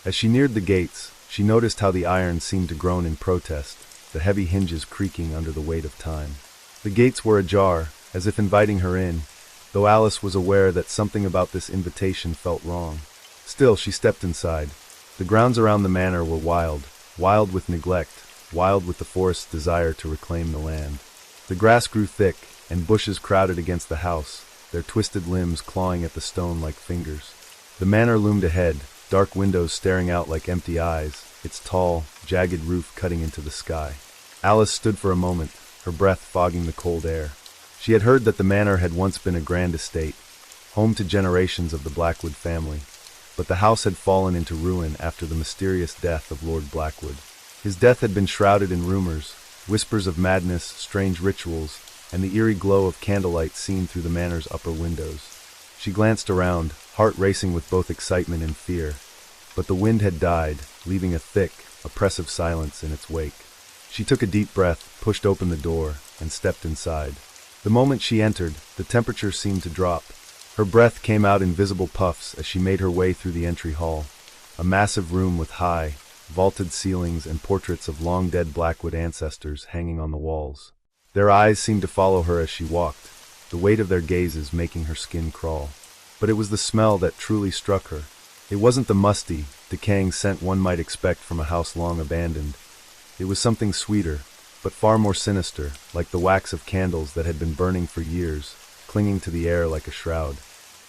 As she neared the gates, she noticed how the iron seemed to groan in protest, the heavy hinges creaking under the weight of time. The gates were ajar, as if inviting her in, though Alice was aware that something about this invitation felt wrong. Still, she stepped inside. The grounds around the manor were wild, wild with neglect, wild with the forest's desire to reclaim the land. The grass grew thick, and bushes crowded against the house, their twisted limbs clawing at the stone like fingers. The manor loomed ahead, dark windows staring out like empty eyes, its tall, jagged roof cutting into the sky. Alice stood for a moment, her breath fogging the cold air. She had heard that the manor had once been a grand estate, home to generations of the Blackwood family, but the house had fallen into ruin after the mysterious death of Lord Blackwood. His death had been shrouded in rumors, whispers of madness, strange rituals, and the eerie glow of candlelight seen through the manor's upper windows. She glanced around, heart racing with both excitement and fear, but the wind had died, leaving a thick, oppressive silence in its wake. She took a deep breath, pushed open the door, and stepped inside. The moment she entered, the temperature seemed to drop. Her breath came out in visible puffs as she made her way through the entry hall, a massive room with high, vaulted ceilings and portraits of long-dead Blackwood ancestors hanging on the walls. Their eyes seemed to follow her as she walked, the weight of their gazes making her skin crawl. But it was the smell that truly struck her. It wasn't the musty, decaying scent one might expect from a house long abandoned. It was something sweeter, but far more sinister, like the wax of candles that had been burning for years, clinging to the air like a shroud.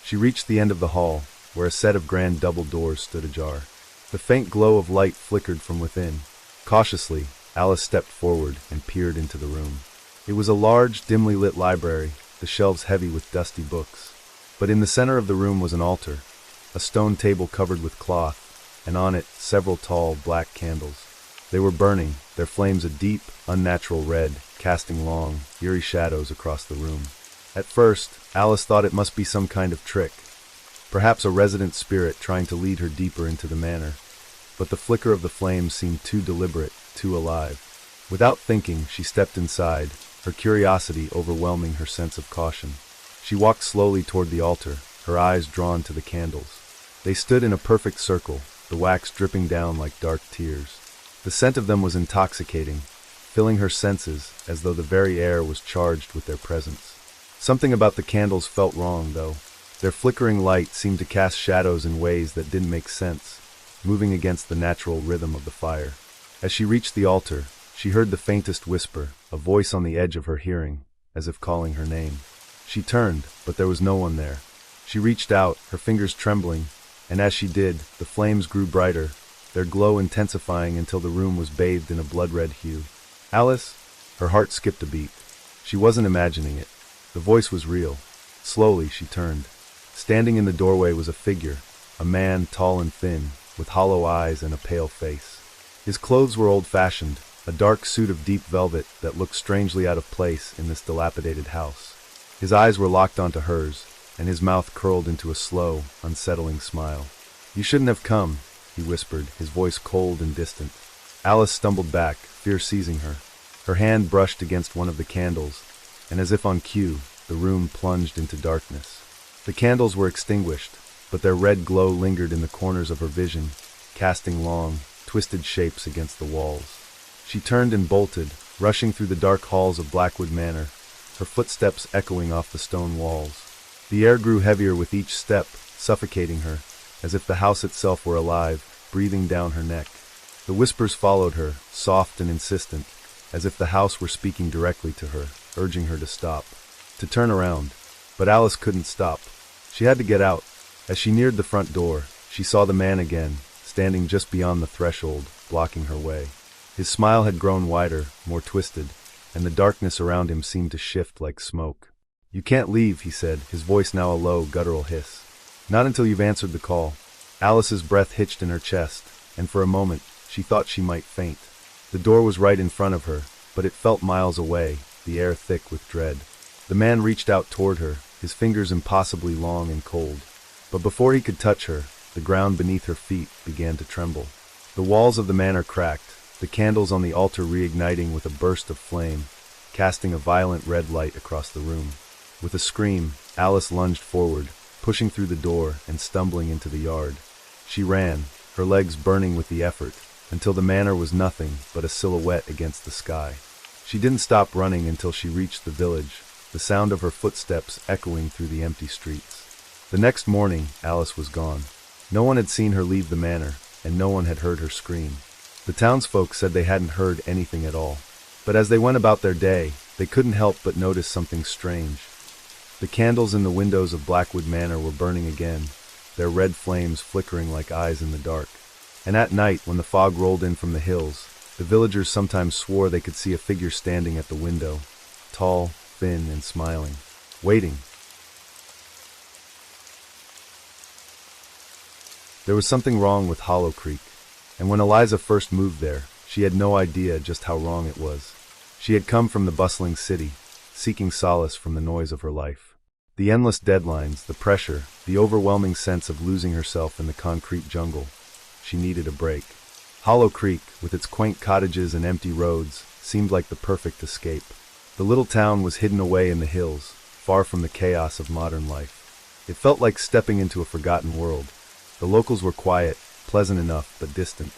She reached the end of the hall, where a set of grand double doors stood ajar. The faint glow of light flickered from within. Cautiously, Alice stepped forward and peered into the room. It was a large, dimly lit library, the shelves heavy with dusty books. But in the center of the room was an altar, a stone table covered with cloth, and on it several tall, black candles. They were burning, their flames a deep, unnatural red, casting long, eerie shadows across the room. At first, Alice thought it must be some kind of trick, perhaps a resident spirit trying to lead her deeper into the manor. But the flicker of the flames seemed too deliberate, too alive. Without thinking, she stepped inside, her curiosity overwhelming her sense of caution. She walked slowly toward the altar, her eyes drawn to the candles. They stood in a perfect circle, the wax dripping down like dark tears. The scent of them was intoxicating, filling her senses as though the very air was charged with their presence. Something about the candles felt wrong, though. Their flickering light seemed to cast shadows in ways that didn't make sense, moving against the natural rhythm of the fire. As she reached the altar, she heard the faintest whisper, a voice on the edge of her hearing, as if calling her name. She turned, but there was no one there. She reached out, her fingers trembling, and as she did, the flames grew brighter, their glow intensifying until the room was bathed in a blood-red hue. Alice? Her heart skipped a beat. She wasn't imagining it. The voice was real. Slowly, she turned. Standing in the doorway was a figure, a man tall and thin, with hollow eyes and a pale face. His clothes were old-fashioned, a dark suit of deep velvet that looked strangely out of place in this dilapidated house. His eyes were locked onto hers, and his mouth curled into a slow, unsettling smile. "You shouldn't have come," he whispered, his voice cold and distant. Alice stumbled back, fear seizing her. Her hand brushed against one of the candles, and as if on cue, the room plunged into darkness. The candles were extinguished, but their red glow lingered in the corners of her vision, casting long, twisted shapes against the walls. She turned and bolted, rushing through the dark halls of Blackwood Manor, her footsteps echoing off the stone walls. The air grew heavier with each step, suffocating her, as if the house itself were alive, breathing down her neck. The whispers followed her, soft and insistent, as if the house were speaking directly to her, urging her to stop, to turn around. But Alice couldn't stop. She had to get out. As she neared the front door, she saw the man again, standing just beyond the threshold, blocking her way. His smile had grown wider, more twisted, and the darkness around him seemed to shift like smoke. "You can't leave," he said, his voice now a low, guttural hiss. "Not until you've answered the call." Alice's breath hitched in her chest, and for a moment, she thought she might faint. The door was right in front of her, but it felt miles away, the air thick with dread. The man reached out toward her, his fingers impossibly long and cold. But before he could touch her, the ground beneath her feet began to tremble. The walls of the manor cracked, the candles on the altar reigniting with a burst of flame, casting a violent red light across the room. With a scream, Alice lunged forward, pushing through the door and stumbling into the yard. She ran, her legs burning with the effort, until the manor was nothing but a silhouette against the sky. She didn't stop running until she reached the village, the sound of her footsteps echoing through the empty streets. The next morning, Alice was gone. No one had seen her leave the manor, and no one had heard her scream. The townsfolk said they hadn't heard anything at all. But as they went about their day, they couldn't help but notice something strange. The candles in the windows of Blackwood Manor were burning again, their red flames flickering like eyes in the dark. And at night, when the fog rolled in from the hills, the villagers sometimes swore they could see a figure standing at the window, tall, thin, and smiling, waiting. There was something wrong with Hollow Creek, and when Eliza first moved there, she had no idea just how wrong it was. She had come from the bustling city, seeking solace from the noise of her life. The endless deadlines, the pressure, the overwhelming sense of losing herself in the concrete jungle. She needed a break. Hollow Creek, with its quaint cottages and empty roads, seemed like the perfect escape. The little town was hidden away in the hills, far from the chaos of modern life. It felt like stepping into a forgotten world. The locals were quiet, pleasant enough, but distant.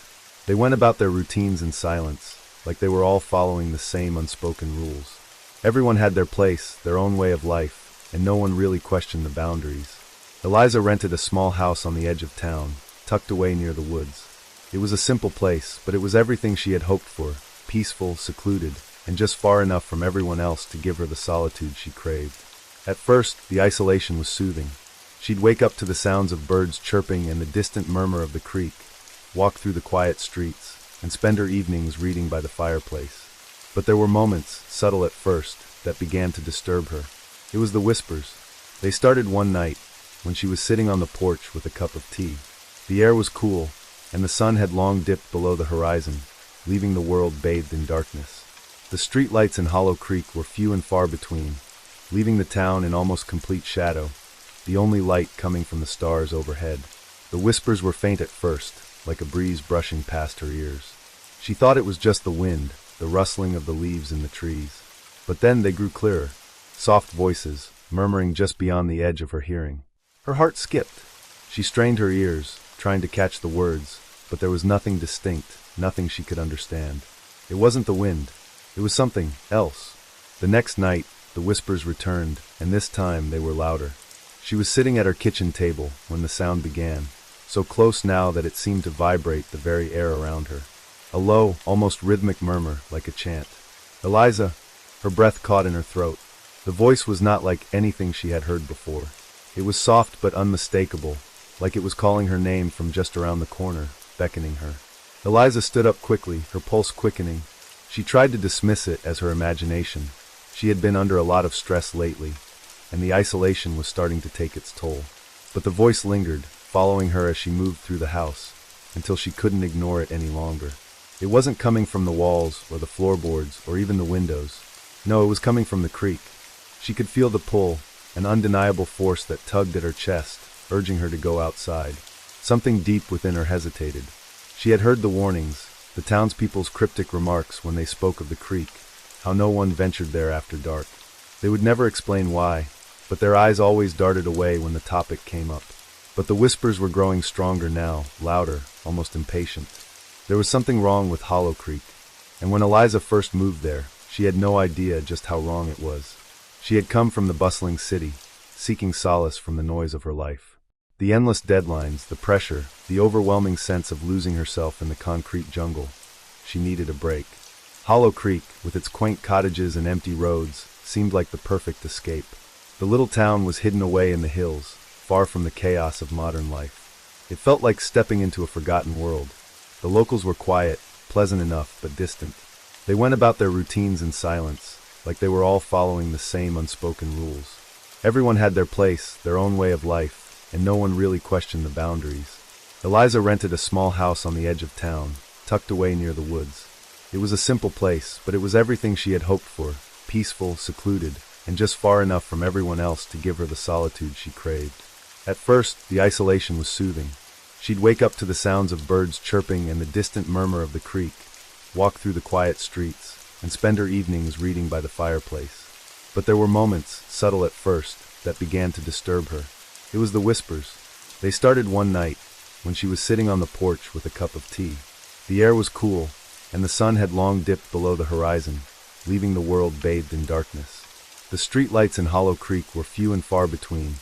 They went about their routines in silence, like they were all following the same unspoken rules. Everyone had their place, their own way of life, and no one really questioned the boundaries. Eliza rented a small house on the edge of town, tucked away near the woods. It was a simple place, but it was everything she had hoped for, peaceful, secluded, and just far enough from everyone else to give her the solitude she craved. At first, the isolation was soothing. She'd wake up to the sounds of birds chirping and the distant murmur of the creek, walk through the quiet streets, and spend her evenings reading by the fireplace. But there were moments, subtle at first, that began to disturb her. It was the whispers. They started one night, when she was sitting on the porch with a cup of tea. The air was cool, and the sun had long dipped below the horizon, leaving the world bathed in darkness. The streetlights in Hollow Creek were few and far between, leaving the town in almost complete shadow, the only light coming from the stars overhead. The whispers were faint at first, like a breeze brushing past her ears. She thought it was just the wind, the rustling of the leaves in the trees. But then they grew clearer, soft voices, murmuring just beyond the edge of her hearing. Her heart skipped. She strained her ears, trying to catch the words, but there was nothing distinct, nothing she could understand. It wasn't the wind. It was something else. The next night, the whispers returned, and this time they were louder. She was sitting at her kitchen table when the sound began, so close now that it seemed to vibrate the very air around her. A low, almost rhythmic murmur, like a chant. Eliza, her breath caught in her throat. The voice was not like anything she had heard before. It was soft but unmistakable, like it was calling her name from just around the corner, beckoning her. Eliza stood up quickly, her pulse quickening. She tried to dismiss it as her imagination. She had been under a lot of stress lately, and the isolation was starting to take its toll. But the voice lingered, following her as she moved through the house, until she couldn't ignore it any longer. It wasn't coming from the walls, or the floorboards, or even the windows. No, it was coming from the creek. She could feel the pull, an undeniable force that tugged at her chest, urging her to go outside. Something deep within her hesitated. She had heard the warnings, the townspeople's cryptic remarks when they spoke of the creek, how no one ventured there after dark. They would never explain why, but their eyes always darted away when the topic came up. But the whispers were growing stronger now, louder, almost impatient. There was something wrong with Hollow Creek, and when Eliza first moved there, she had no idea just how wrong it was. She had come from the bustling city, seeking solace from the noise of her life. The endless deadlines, the pressure, the overwhelming sense of losing herself in the concrete jungle. She needed a break. Hollow Creek, with its quaint cottages and empty roads, seemed like the perfect escape. The little town was hidden away in the hills, far from the chaos of modern life. It felt like stepping into a forgotten world. The locals were quiet, pleasant enough, but distant. They went about their routines in silence, like they were all following the same unspoken rules. Everyone had their place, their own way of life, and no one really questioned the boundaries. Eliza rented a small house on the edge of town, tucked away near the woods. It was a simple place, but it was everything she had hoped for, peaceful, secluded, and just far enough from everyone else to give her the solitude she craved. At first, the isolation was soothing. She'd wake up to the sounds of birds chirping and the distant murmur of the creek, walk through the quiet streets, and spend her evenings reading by the fireplace. But there were moments, subtle at first, that began to disturb her. It was the whispers. They started one night, when she was sitting on the porch with a cup of tea. The air was cool, and the sun had long dipped below the horizon, leaving the world bathed in darkness. The streetlights in Hollow Creek were few and far between,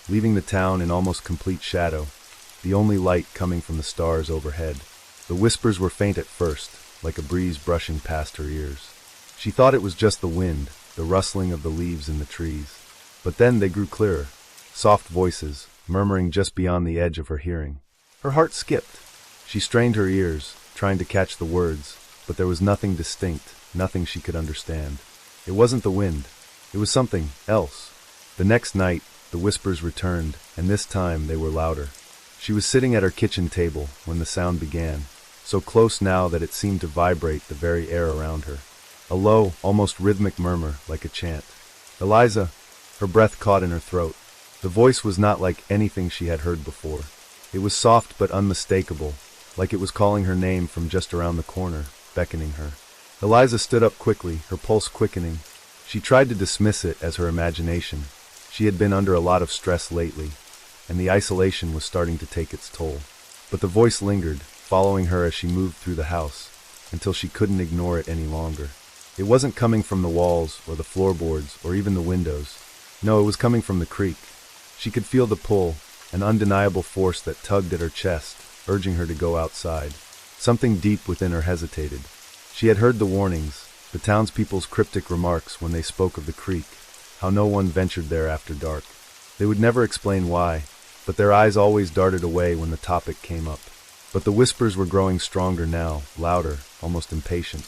leaving the town in almost complete shadow, the only light coming from the stars overhead. The whispers were faint at first, like a breeze brushing past her ears. She thought it was just the wind, the rustling of the leaves in the trees. But then they grew clearer, soft voices, murmuring just beyond the edge of her hearing. Her heart skipped. She strained her ears, trying to catch the words, but there was nothing distinct, nothing she could understand. It wasn't the wind. It was something else. The next night, the whispers returned, and this time they were louder. She was sitting at her kitchen table when the sound began, so close now that it seemed to vibrate the very air around her. A low, almost rhythmic murmur, like a chant. Eliza, her breath caught in her throat. The voice was not like anything she had heard before. It was soft but unmistakable, like it was calling her name from just around the corner, beckoning her. Eliza stood up quickly, her pulse quickening. She tried to dismiss it as her imagination. She had been under a lot of stress lately, and the isolation was starting to take its toll. But the voice lingered, following her as she moved through the house, until she couldn't ignore it any longer. It wasn't coming from the walls, or the floorboards, or even the windows. No, it was coming from the creek. She could feel the pull, an undeniable force that tugged at her chest, urging her to go outside. Something deep within her hesitated. She had heard the warnings, the townspeople's cryptic remarks when they spoke of the creek, how no one ventured there after dark. They would never explain why, but their eyes always darted away when the topic came up. But the whispers were growing stronger now, louder, almost impatient.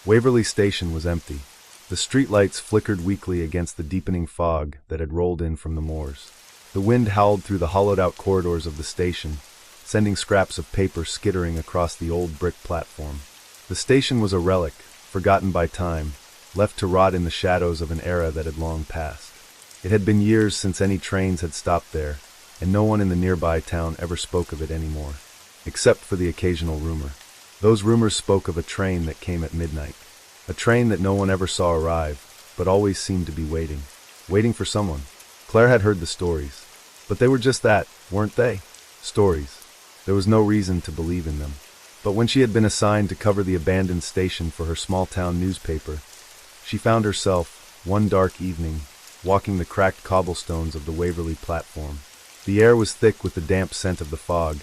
Waverley Station was empty. The streetlights flickered weakly against the deepening fog that had rolled in from the moors. The wind howled through the hollowed-out corridors of the station, sending scraps of paper skittering across the old brick platform. The station was a relic, forgotten by time, left to rot in the shadows of an era that had long passed. It had been years since any trains had stopped there, and no one in the nearby town ever spoke of it anymore, except for the occasional rumor. Those rumors spoke of a train that came at midnight, a train that no one ever saw arrive, but always seemed to be waiting for someone. Claire had heard the stories, but they were just that, weren't they? Stories. There was no reason to believe in them. But when she had been assigned to cover the abandoned station for her small-town newspaper, she found herself, one dark evening, walking the cracked cobblestones of the Waverley platform. The air was thick with the damp scent of the fog,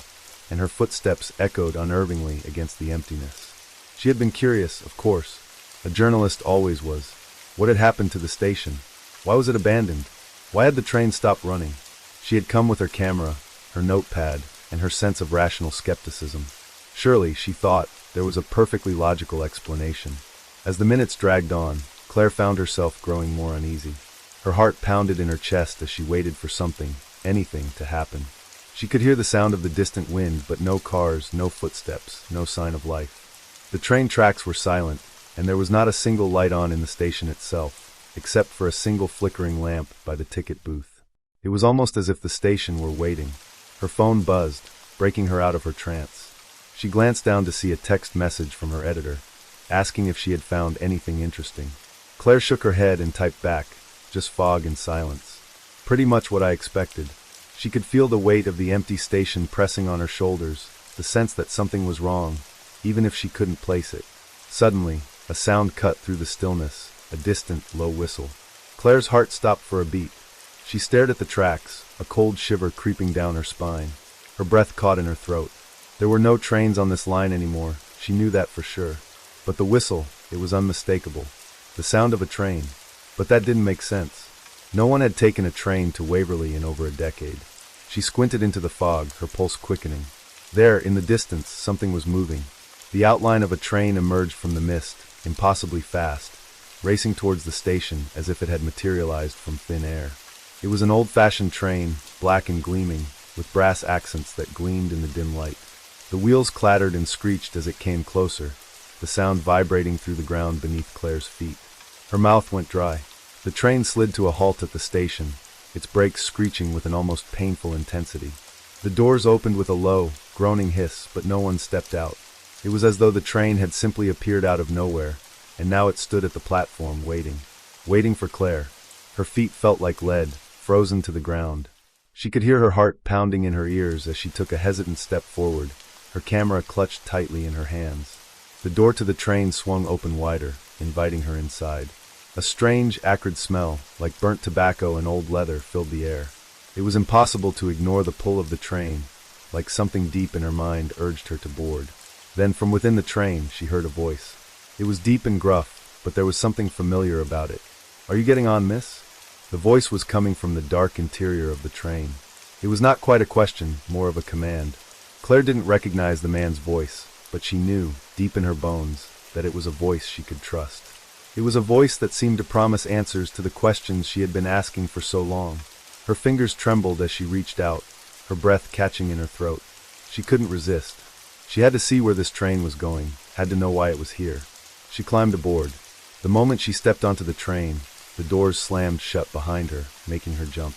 and her footsteps echoed unnervingly against the emptiness. She had been curious, of course. A journalist always was. What had happened to the station? Why was it abandoned? Why had the train stopped running? She had come with her camera, her notepad, and her sense of rational skepticism. Surely, she thought, there was a perfectly logical explanation. As the minutes dragged on, Claire found herself growing more uneasy. Her heart pounded in her chest as she waited for something, anything, to happen. She could hear the sound of the distant wind, but no cars, no footsteps, no sign of life. The train tracks were silent, and there was not a single light on in the station itself, except for a single flickering lamp by the ticket booth. It was almost as if the station were waiting. Her phone buzzed, breaking her out of her trance. She glanced down to see a text message from her editor, asking if she had found anything interesting. Claire shook her head and typed back, "Just fog and silence." Pretty much what I expected. She could feel the weight of the empty station pressing on her shoulders, the sense that something was wrong, even if she couldn't place it. Suddenly, a sound cut through the stillness, a distant, low whistle. Claire's heart stopped for a beat. She stared at the tracks, a cold shiver creeping down her spine. Her breath caught in her throat. There were no trains on this line anymore, she knew that for sure. But the whistle, it was unmistakable. The sound of a train. But that didn't make sense. No one had taken a train to Waverley in over a decade. She squinted into the fog, her pulse quickening. There, in the distance, something was moving. The outline of a train emerged from the mist, impossibly fast, racing towards the station as if it had materialized from thin air. It was an old-fashioned train, black and gleaming, with brass accents that gleamed in the dim light. The wheels clattered and screeched as it came closer, the sound vibrating through the ground beneath Claire's feet. Her mouth went dry. The train slid to a halt at the station, its brakes screeching with an almost painful intensity. The doors opened with a low, groaning hiss, but no one stepped out. It was as though the train had simply appeared out of nowhere, and now it stood at the platform waiting for Claire. Her feet felt like lead, frozen to the ground. She could hear her heart pounding in her ears as she took a hesitant step forward, her camera clutched tightly in her hands. The door to the train swung open wider, inviting her inside. A strange, acrid smell, like burnt tobacco and old leather, filled the air. It was impossible to ignore the pull of the train, like something deep in her mind urged her to board. Then from within the train, she heard a voice. It was deep and gruff, but there was something familiar about it. "Are you getting on, miss?" The voice was coming from the dark interior of the train. It was not quite a question, more of a command. Claire didn't recognize the man's voice, but she knew, deep in her bones, that it was a voice she could trust. It was a voice that seemed to promise answers to the questions she had been asking for so long. Her fingers trembled as she reached out, her breath catching in her throat. She couldn't resist. She had to see where this train was going, had to know why it was here. She climbed aboard. The moment she stepped onto the train, the doors slammed shut behind her, making her jump.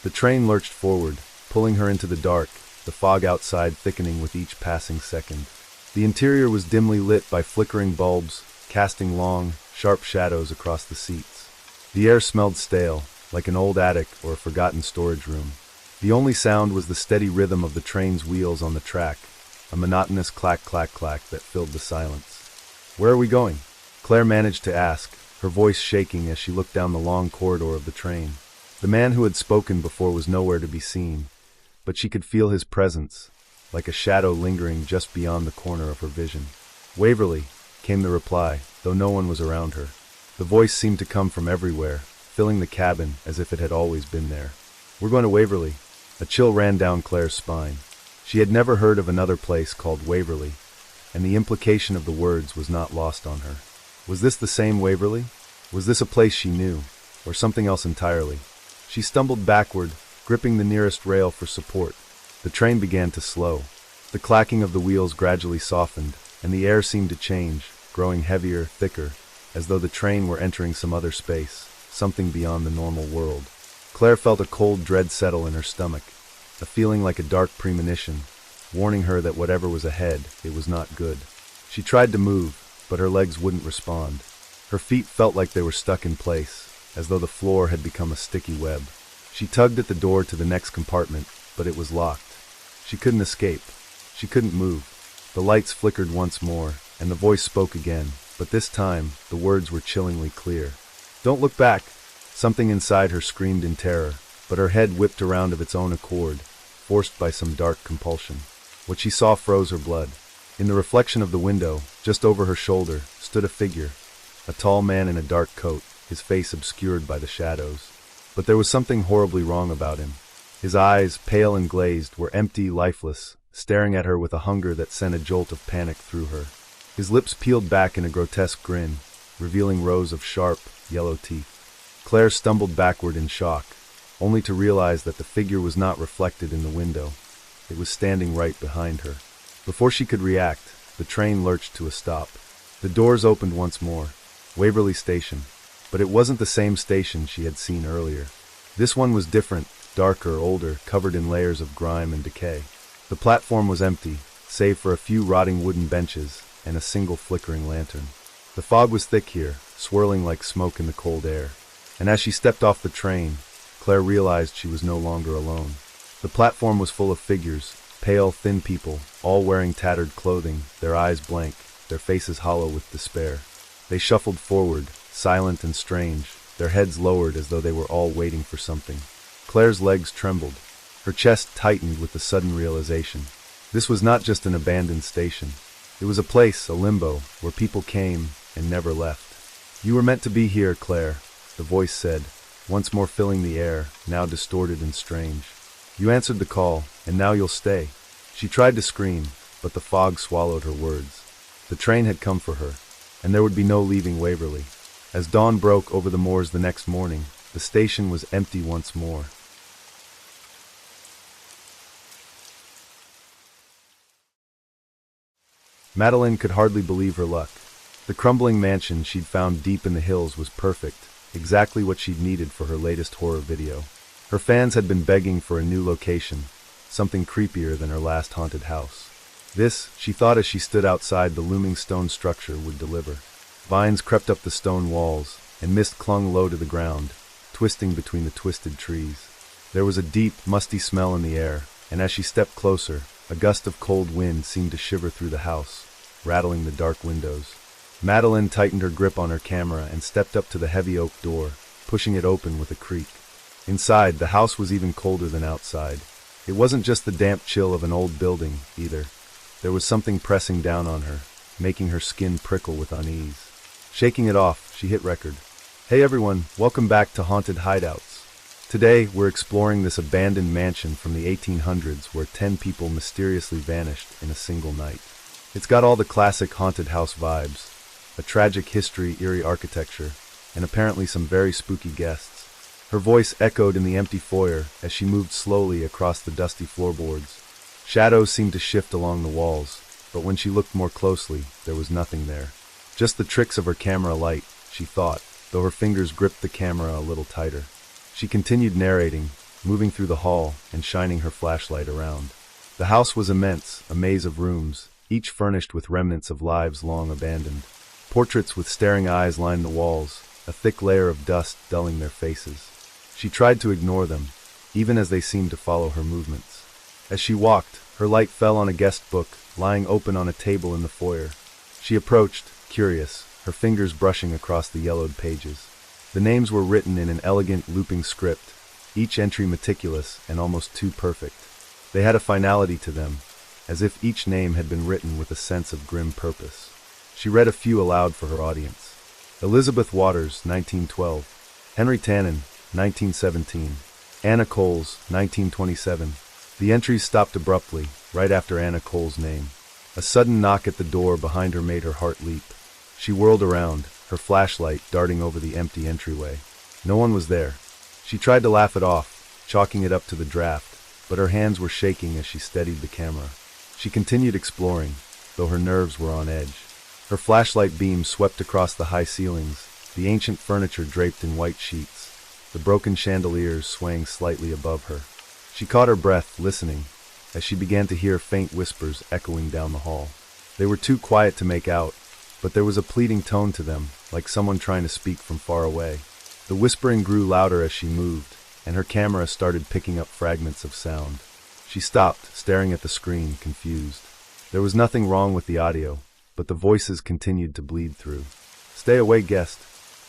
The train lurched forward, pulling her into the dark, the fog outside thickening with each passing second. The interior was dimly lit by flickering bulbs, casting long, sharp shadows across the seats. The air smelled stale, like an old attic or a forgotten storage room. The only sound was the steady rhythm of the train's wheels on the track, a monotonous clack-clack-clack that filled the silence. "Where are we going?" Claire managed to ask, her voice shaking as she looked down the long corridor of the train. The man who had spoken before was nowhere to be seen, but she could feel his presence, like a shadow lingering just beyond the corner of her vision. "Waverly," came the reply, though no one was around her. The voice seemed to come from everywhere, filling the cabin as if it had always been there. "We're going to Waverly." A chill ran down Claire's spine. She had never heard of another place called Waverly, and the implication of the words was not lost on her. Was this the same Waverly? Was this a place she knew, or something else entirely? She stumbled backward, gripping the nearest rail for support. The train began to slow. The clacking of the wheels gradually softened, and the air seemed to change, growing heavier, thicker, as though the train were entering some other space, something beyond the normal world. Claire felt a cold dread settle in her stomach, a feeling like a dark premonition, warning her that whatever was ahead, it was not good. She tried to move, but her legs wouldn't respond. Her feet felt like they were stuck in place, as though the floor had become a sticky web. She tugged at the door to the next compartment, but it was locked. She couldn't escape. She couldn't move. The lights flickered once more, and the voice spoke again, but this time, the words were chillingly clear. "Don't look back!" Something inside her screamed in terror, but her head whipped around of its own accord, forced by some dark compulsion. What she saw froze her blood. In the reflection of the window, just over her shoulder, stood a figure, a tall man in a dark coat, his face obscured by the shadows. But there was something horribly wrong about him. His eyes, pale and glazed, were empty, lifeless, staring at her with a hunger that sent a jolt of panic through her. His lips peeled back in a grotesque grin, revealing rows of sharp, yellow teeth. Claire stumbled backward in shock, only to realize that the figure was not reflected in the window. It was standing right behind her. Before she could react, the train lurched to a stop. The doors opened once more. Waverly Station. But it wasn't the same station she had seen earlier. This one was different, darker, older, covered in layers of grime and decay. The platform was empty, save for a few rotting wooden benches and a single flickering lantern. The fog was thick here, swirling like smoke in the cold air. And as she stepped off the train, Claire realized she was no longer alone. The platform was full of figures, pale, thin people, all wearing tattered clothing, their eyes blank, their faces hollow with despair. They shuffled forward, silent and strange, their heads lowered as though they were all waiting for something. Claire's legs trembled. Her chest tightened with the sudden realization. This was not just an abandoned station. It was a place, a limbo, where people came and never left. "You were meant to be here, Claire," the voice said, once more filling the air, now distorted and strange. "You answered the call, and now you'll stay." She tried to scream, but the fog swallowed her words. The train had come for her, and there would be no leaving Waverly. As dawn broke over the moors the next morning, the station was empty once more. Madeline could hardly believe her luck. The crumbling mansion she'd found deep in the hills was perfect, exactly what she'd needed for her latest horror video. Her fans had been begging for a new location, something creepier than her last haunted house. This, she thought as she stood outside the looming stone structure, would deliver. Vines crept up the stone walls, and mist clung low to the ground, twisting between the twisted trees. There was a deep, musty smell in the air, and as she stepped closer, a gust of cold wind seemed to shiver through the house, rattling the dark windows. Madeline tightened her grip on her camera and stepped up to the heavy oak door, pushing it open with a creak. Inside, the house was even colder than outside. It wasn't just the damp chill of an old building, either. There was something pressing down on her, making her skin prickle with unease. Shaking it off, she hit record. "Hey everyone, welcome back to Haunted Hideouts. Today, we're exploring this abandoned mansion from the 1800s where 10 people mysteriously vanished in a single night. It's got all the classic haunted house vibes, a tragic history, eerie architecture, and apparently some very spooky guests." Her voice echoed in the empty foyer as she moved slowly across the dusty floorboards. Shadows seemed to shift along the walls, but when she looked more closely, there was nothing there. Just the tricks of her camera light, she thought, though her fingers gripped the camera a little tighter. She continued narrating, moving through the hall and shining her flashlight around. The house was immense, a maze of rooms, each furnished with remnants of lives long abandoned. Portraits with staring eyes lined the walls, a thick layer of dust dulling their faces. She tried to ignore them, even as they seemed to follow her movements. As she walked, her light fell on a guest book, lying open on a table in the foyer. She approached, curious, her fingers brushing across the yellowed pages. The names were written in an elegant, looping script, each entry meticulous and almost too perfect. They had a finality to them, as if each name had been written with a sense of grim purpose. She read a few aloud for her audience. Elizabeth Waters, 1912. Henry Tannen, 1917. Anna Coles, 1927. The entries stopped abruptly, right after Anna Coles' name. A sudden knock at the door behind her made her heart leap. She whirled around, her flashlight darting over the empty entryway. No one was there. She tried to laugh it off, chalking it up to the draft, but her hands were shaking as she steadied the camera. She continued exploring, though her nerves were on edge. Her flashlight beam swept across the high ceilings, the ancient furniture draped in white sheets, the broken chandeliers swaying slightly above her. She caught her breath, listening, as she began to hear faint whispers echoing down the hall. They were too quiet to make out, but there was a pleading tone to them, like someone trying to speak from far away. The whispering grew louder as she moved, and her camera started picking up fragments of sound. She stopped, staring at the screen, confused. There was nothing wrong with the audio, but the voices continued to bleed through. "Stay away, guest."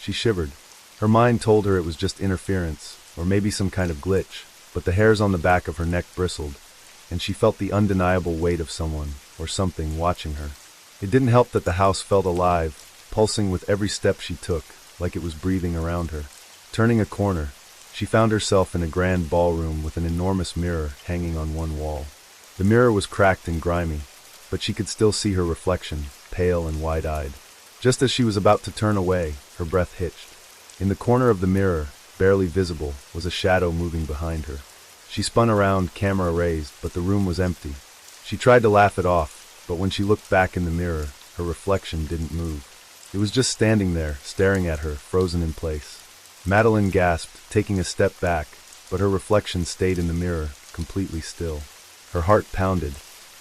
She shivered. Her mind told her it was just interference, or maybe some kind of glitch, but the hairs on the back of her neck bristled, and she felt the undeniable weight of someone, or something, watching her. It didn't help that the house felt alive, pulsing with every step she took, like it was breathing around her. Turning a corner, she found herself in a grand ballroom with an enormous mirror hanging on one wall. The mirror was cracked and grimy, but she could still see her reflection, pale and wide-eyed. Just as she was about to turn away, her breath hitched. In the corner of the mirror, barely visible, was a shadow moving behind her. She spun around, camera raised, but the room was empty. She tried to laugh it off, but when she looked back in the mirror, her reflection didn't move. It was just standing there, staring at her, frozen in place. Madeline gasped, taking a step back, but her reflection stayed in the mirror, completely still. Her heart pounded,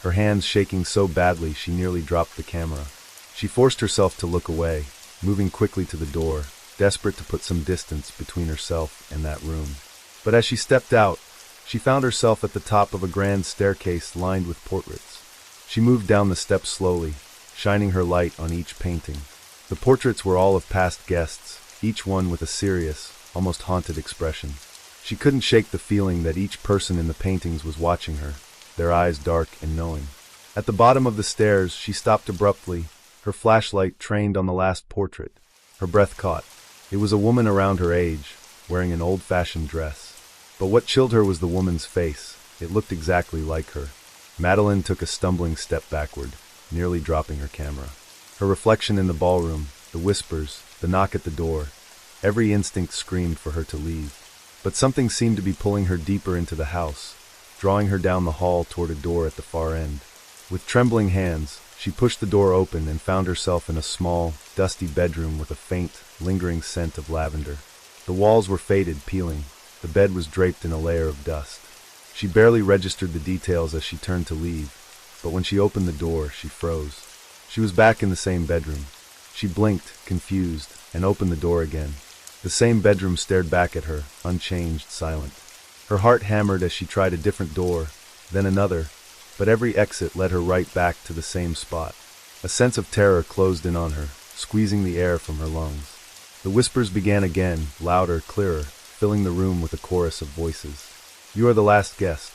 her hands shaking so badly she nearly dropped the camera. She forced herself to look away, moving quickly to the door, desperate to put some distance between herself and that room. But as she stepped out, she found herself at the top of a grand staircase lined with portraits. She moved down the steps slowly, shining her light on each painting. The portraits were all of past guests, each one with a serious, almost haunted expression. She couldn't shake the feeling that each person in the paintings was watching her, their eyes dark and knowing. At the bottom of the stairs, she stopped abruptly, her flashlight trained on the last portrait. Her breath caught. It was a woman around her age, wearing an old-fashioned dress. But what chilled her was the woman's face. It looked exactly like her. Madeline took a stumbling step backward, nearly dropping her camera. Her reflection in the ballroom, the whispers, the knock at the door, every instinct screamed for her to leave. But something seemed to be pulling her deeper into the house, drawing her down the hall toward a door at the far end. With trembling hands, she pushed the door open and found herself in a small, dusty bedroom with a faint, lingering scent of lavender. The walls were faded, peeling. The bed was draped in a layer of dust. She barely registered the details as she turned to leave, but when she opened the door, she froze. She was back in the same bedroom. She blinked, confused, and opened the door again. The same bedroom stared back at her, unchanged, silent. Her heart hammered as she tried a different door, then another, but every exit led her right back to the same spot. A sense of terror closed in on her, squeezing the air from her lungs. The whispers began again, louder, clearer, filling the room with a chorus of voices. "You are the last guest.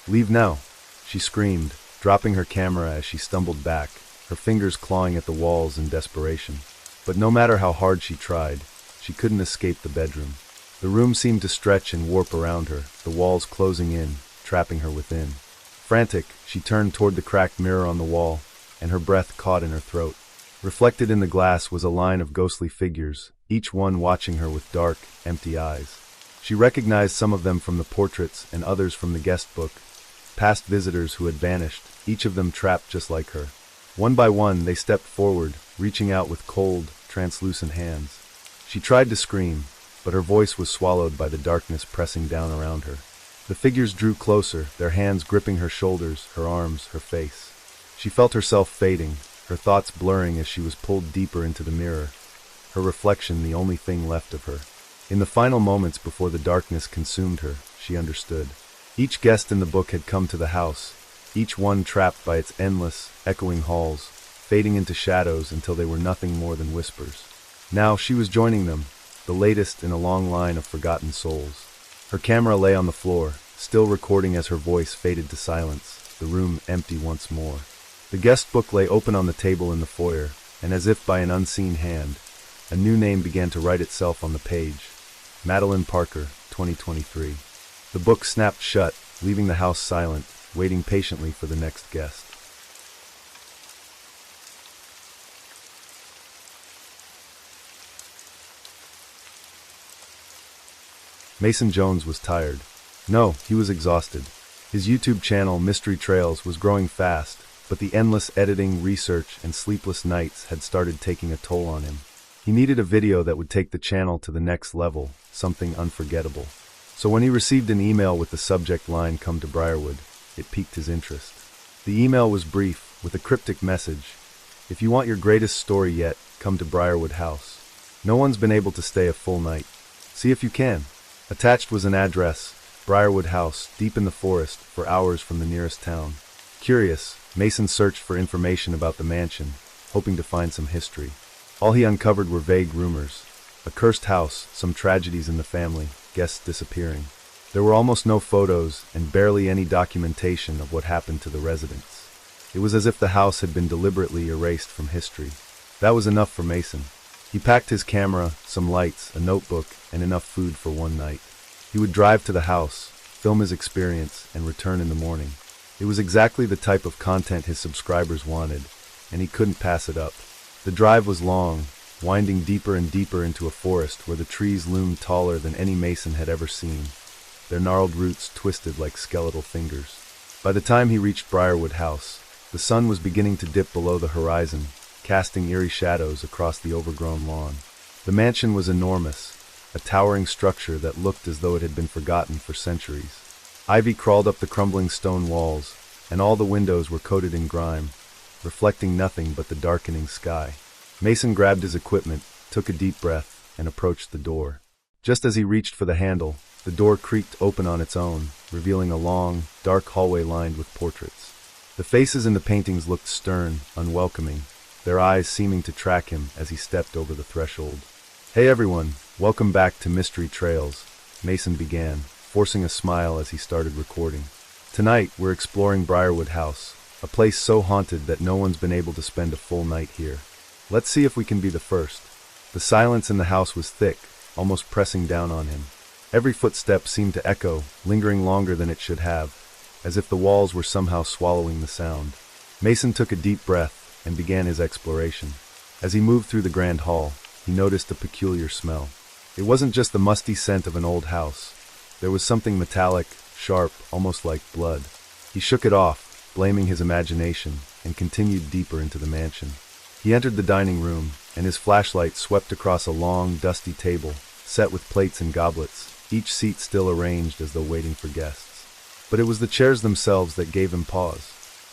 Leave now," she screamed, dropping her camera as she stumbled back, her fingers clawing at the walls in desperation. But no matter how hard she tried, she couldn't escape the bedroom. The room seemed to stretch and warp around her, the walls closing in, trapping her within. Frantic, she turned toward the cracked mirror on the wall, and her breath caught in her throat. Reflected in the glass was a line of ghostly figures, each one watching her with dark, empty eyes. She recognized some of them from the portraits and others from the guest book, past visitors who had vanished, each of them trapped just like her. One by one, they stepped forward, reaching out with cold, translucent hands. She tried to scream, but her voice was swallowed by the darkness pressing down around her. The figures drew closer, their hands gripping her shoulders, her arms, her face. She felt herself fading, her thoughts blurring as she was pulled deeper into the mirror, her reflection the only thing left of her. In the final moments before the darkness consumed her, she understood. Each guest in the book had come to the house, each one trapped by its endless, echoing halls, fading into shadows until they were nothing more than whispers. Now she was joining them, the latest in a long line of forgotten souls. Her camera lay on the floor, still recording as her voice faded to silence, the room empty once more. The guest book lay open on the table in the foyer, and as if by an unseen hand, a new name began to write itself on the page. Madeline Parker, 2023. The book snapped shut, leaving the house silent, waiting patiently for the next guest. Mason Jones was tired. No, he was exhausted. His YouTube channel, Mystery Trails, was growing fast, but the endless editing, research, and sleepless nights had started taking a toll on him. He needed a video that would take the channel to the next level, something unforgettable. So when he received an email with the subject line, "Come to Briarwood," it piqued his interest. The email was brief, with a cryptic message. "If you want your greatest story yet, come to Briarwood House. No one's been able to stay a full night. See if you can." Attached was an address, Briarwood House, deep in the forest, for hours from the nearest town. Curious, Mason searched for information about the mansion, hoping to find some history. All he uncovered were vague rumors. A cursed house, some tragedies in the family, guests disappearing. There were almost no photos and barely any documentation of what happened to the residents. It was as if the house had been deliberately erased from history. That was enough for Mason. He packed his camera, some lights, a notebook, and enough food for one night. He would drive to the house, film his experience, and return in the morning. It was exactly the type of content his subscribers wanted, and he couldn't pass it up. The drive was long, winding deeper and deeper into a forest where the trees loomed taller than any Mason had ever seen, their gnarled roots twisted like skeletal fingers. By the time he reached Briarwood House, the sun was beginning to dip below the horizon, casting eerie shadows across the overgrown lawn. The mansion was enormous, a towering structure that looked as though it had been forgotten for centuries. Ivy crawled up the crumbling stone walls, and all the windows were coated in grime, reflecting nothing but the darkening sky. Mason grabbed his equipment, took a deep breath, and approached the door. Just as he reached for the handle, the door creaked open on its own, revealing a long, dark hallway lined with portraits. The faces in the paintings looked stern, unwelcoming, their eyes seeming to track him as he stepped over the threshold. "Hey everyone, welcome back to Mystery Trails," Mason began, forcing a smile as he started recording. "Tonight, we're exploring Briarwood House, a place so haunted that no one's been able to spend a full night here. Let's see if we can be the first." The silence in the house was thick, almost pressing down on him. Every footstep seemed to echo, lingering longer than it should have, as if the walls were somehow swallowing the sound. Mason took a deep breath and began his exploration. As he moved through the grand hall, he noticed a peculiar smell. It wasn't just the musty scent of an old house. There was something metallic, sharp, almost like blood. He shook it off, blaming his imagination, and continued deeper into the mansion. He entered the dining room, and his flashlight swept across a long, dusty table, set with plates and goblets, each seat still arranged as though waiting for guests. But it was the chairs themselves that gave him pause.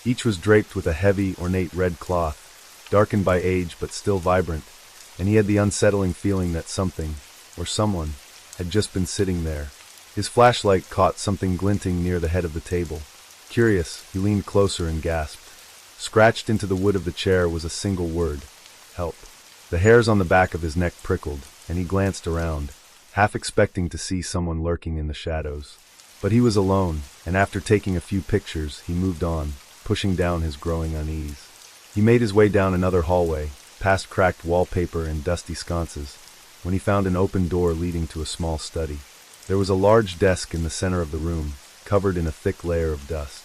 Each was draped with a heavy, ornate red cloth, darkened by age but still vibrant, and he had the unsettling feeling that something, or someone, had just been sitting there. His flashlight caught something glinting near the head of the table. Curious, he leaned closer and gasped. Scratched into the wood of the chair was a single word: help. The hairs on the back of his neck prickled, and he glanced around, half expecting to see someone lurking in the shadows. But he was alone, and after taking a few pictures, he moved on, pushing down his growing unease. He made his way down another hallway, past cracked wallpaper and dusty sconces, when he found an open door leading to a small study. There was a large desk in the center of the room, covered in a thick layer of dust.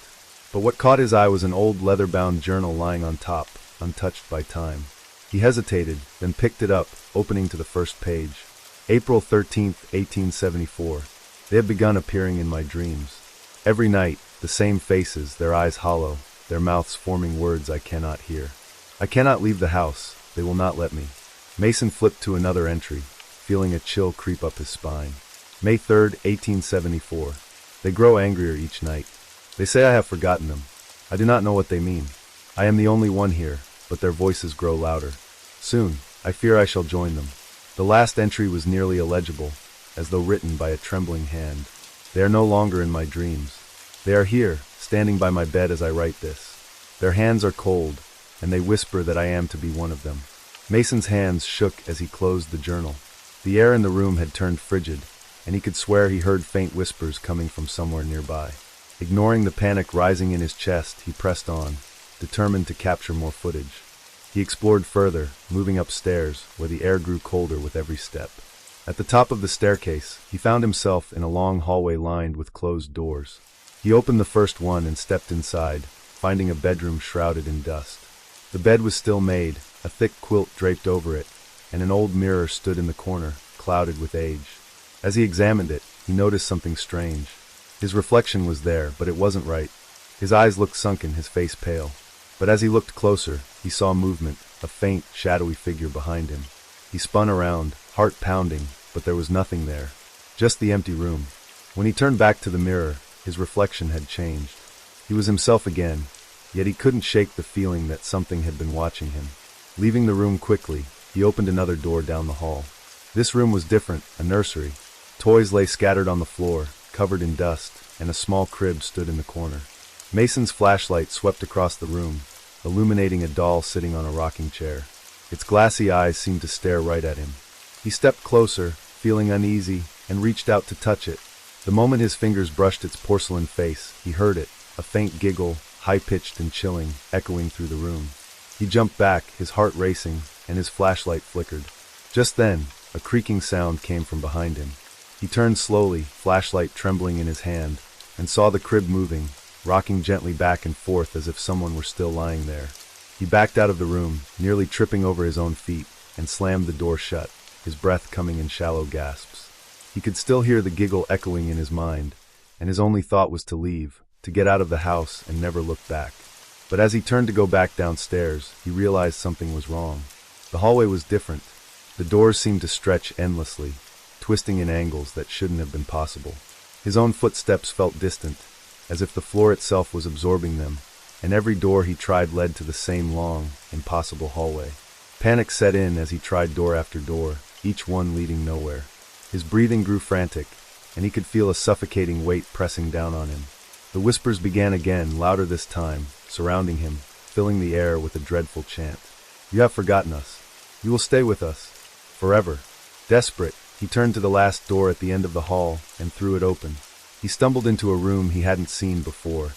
But what caught his eye was an old leather-bound journal lying on top, untouched by time. He hesitated, then picked it up, opening to the first page. April 13th, 1874. They had begun appearing in my dreams. Every night, the same faces, their eyes hollow, their mouths forming words I cannot hear. I cannot leave the house. They will not let me. Mason flipped to another entry, feeling a chill creep up his spine. May 3rd, 1874. They grow angrier each night. They say I have forgotten them. I do not know what they mean. I am the only one here, but their voices grow louder. Soon, I fear I shall join them. The last entry was nearly illegible, as though written by a trembling hand. They are no longer in my dreams. They are here, standing by my bed as I write this. Their hands are cold, and they whisper that I am to be one of them. Mason's hands shook as he closed the journal. The air in the room had turned frigid, and he could swear he heard faint whispers coming from somewhere nearby. Ignoring the panic rising in his chest, he pressed on, determined to capture more footage. He explored further, moving upstairs, where the air grew colder with every step. At the top of the staircase, he found himself in a long hallway lined with closed doors. He opened the first one and stepped inside, finding a bedroom shrouded in dust. The bed was still made, a thick quilt draped over it, and an old mirror stood in the corner, clouded with age. As he examined it, he noticed something strange. His reflection was there, but it wasn't right. His eyes looked sunken, his face pale. But as he looked closer, he saw movement, a faint, shadowy figure behind him. He spun around, heart pounding, but there was nothing there. Just the empty room. When he turned back to the mirror, his reflection had changed. He was himself again, yet he couldn't shake the feeling that something had been watching him. Leaving the room quickly, he opened another door down the hall. This room was different, a nursery. Toys lay scattered on the floor, covered in dust, and a small crib stood in the corner. Mason's flashlight swept across the room, illuminating a doll sitting on a rocking chair. Its glassy eyes seemed to stare right at him. He stepped closer, feeling uneasy, and reached out to touch it. The moment his fingers brushed its porcelain face, he heard it, a faint giggle, high-pitched and chilling, echoing through the room. He jumped back, his heart racing, and his flashlight flickered. Just then, a creaking sound came from behind him. He turned slowly, flashlight trembling in his hand, and saw the crib moving, rocking gently back and forth as if someone were still lying there. He backed out of the room, nearly tripping over his own feet, and slammed the door shut, his breath coming in shallow gasps. He could still hear the giggle echoing in his mind, and his only thought was to leave, to get out of the house and never look back. But as he turned to go back downstairs, he realized something was wrong. The hallway was different. The doors seemed to stretch endlessly, twisting in angles that shouldn't have been possible. His own footsteps felt distant, as if the floor itself was absorbing them, and every door he tried led to the same long, impossible hallway. Panic set in as he tried door after door, each one leading nowhere. His breathing grew frantic, and he could feel a suffocating weight pressing down on him. The whispers began again, louder this time, surrounding him, filling the air with a dreadful chant. "You have forgotten us. You will stay with us. Forever." Desperate, he turned to the last door at the end of the hall and threw it open. He stumbled into a room he hadn't seen before,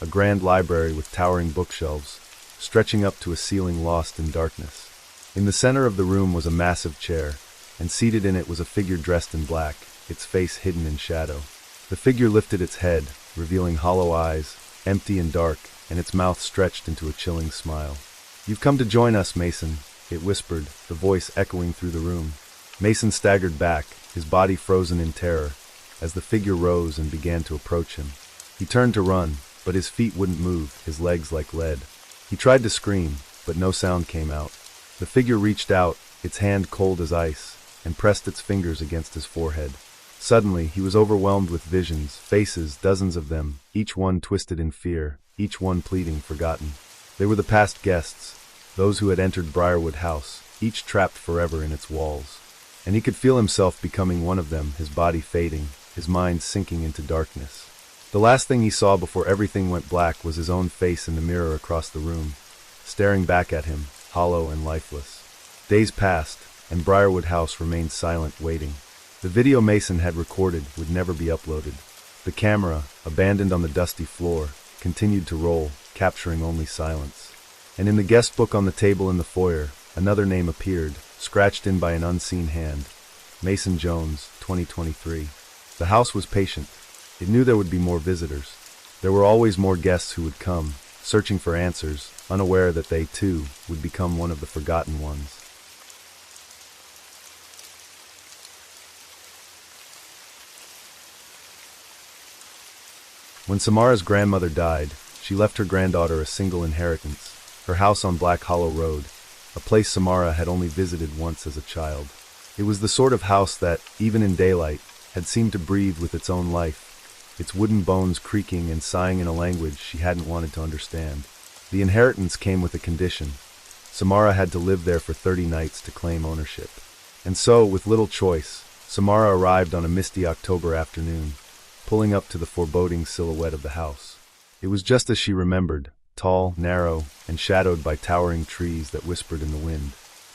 a grand library with towering bookshelves, stretching up to a ceiling lost in darkness. In the center of the room was a massive chair, and seated in it was a figure dressed in black, its face hidden in shadow. The figure lifted its head, revealing hollow eyes, empty and dark, and its mouth stretched into a chilling smile. "You've come to join us, Mason," it whispered, the voice echoing through the room. Mason staggered back, his body frozen in terror, as the figure rose and began to approach him. He turned to run, but his feet wouldn't move, his legs like lead. He tried to scream, but no sound came out. The figure reached out, its hand cold as ice, and pressed its fingers against his forehead. Suddenly, he was overwhelmed with visions, faces, dozens of them, each one twisted in fear, each one pleading forgotten. They were the past guests, those who had entered Briarwood House, each trapped forever in its walls. And he could feel himself becoming one of them, his body fading, his mind sinking into darkness. The last thing he saw before everything went black was his own face in the mirror across the room, staring back at him, hollow and lifeless. Days passed, and Briarwood House remained silent, waiting. The video Mason had recorded would never be uploaded. The camera, abandoned on the dusty floor, continued to roll, capturing only silence. And in the guest book on the table in the foyer, another name appeared, scratched in by an unseen hand. Mason Jones, 2023. The house was patient. It knew there would be more visitors. There were always more guests who would come, searching for answers, unaware that they, too, would become one of the forgotten ones. When Samara's grandmother died, she left her granddaughter a single inheritance, her house on Black Hollow Road, a place Samara had only visited once as a child. It was the sort of house that, even in daylight, had seemed to breathe with its own life, its wooden bones creaking and sighing in a language she hadn't wanted to understand. The inheritance came with a condition. Samara had to live there for 30 nights to claim ownership. And so, with little choice, Samara arrived on a misty October afternoon, pulling up to the foreboding silhouette of the house. It was just as she remembered, tall, narrow, and shadowed by towering trees that whispered in the wind.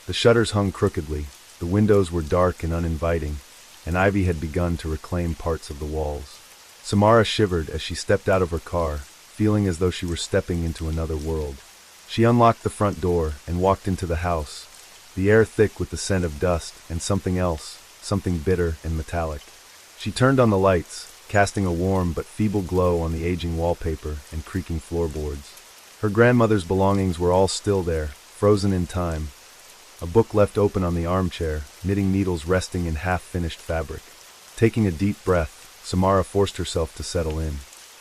The shutters hung crookedly, the windows were dark and uninviting, and ivy had begun to reclaim parts of the walls. Samara shivered as she stepped out of her car, feeling as though she were stepping into another world. She unlocked the front door and walked into the house, the air thick with the scent of dust and something else, something bitter and metallic. She turned on the lights, casting a warm but feeble glow on the aging wallpaper and creaking floorboards. Her grandmother's belongings were all still there, frozen in time. A book left open on the armchair, knitting needles resting in half-finished fabric. Taking a deep breath, Samara forced herself to settle in.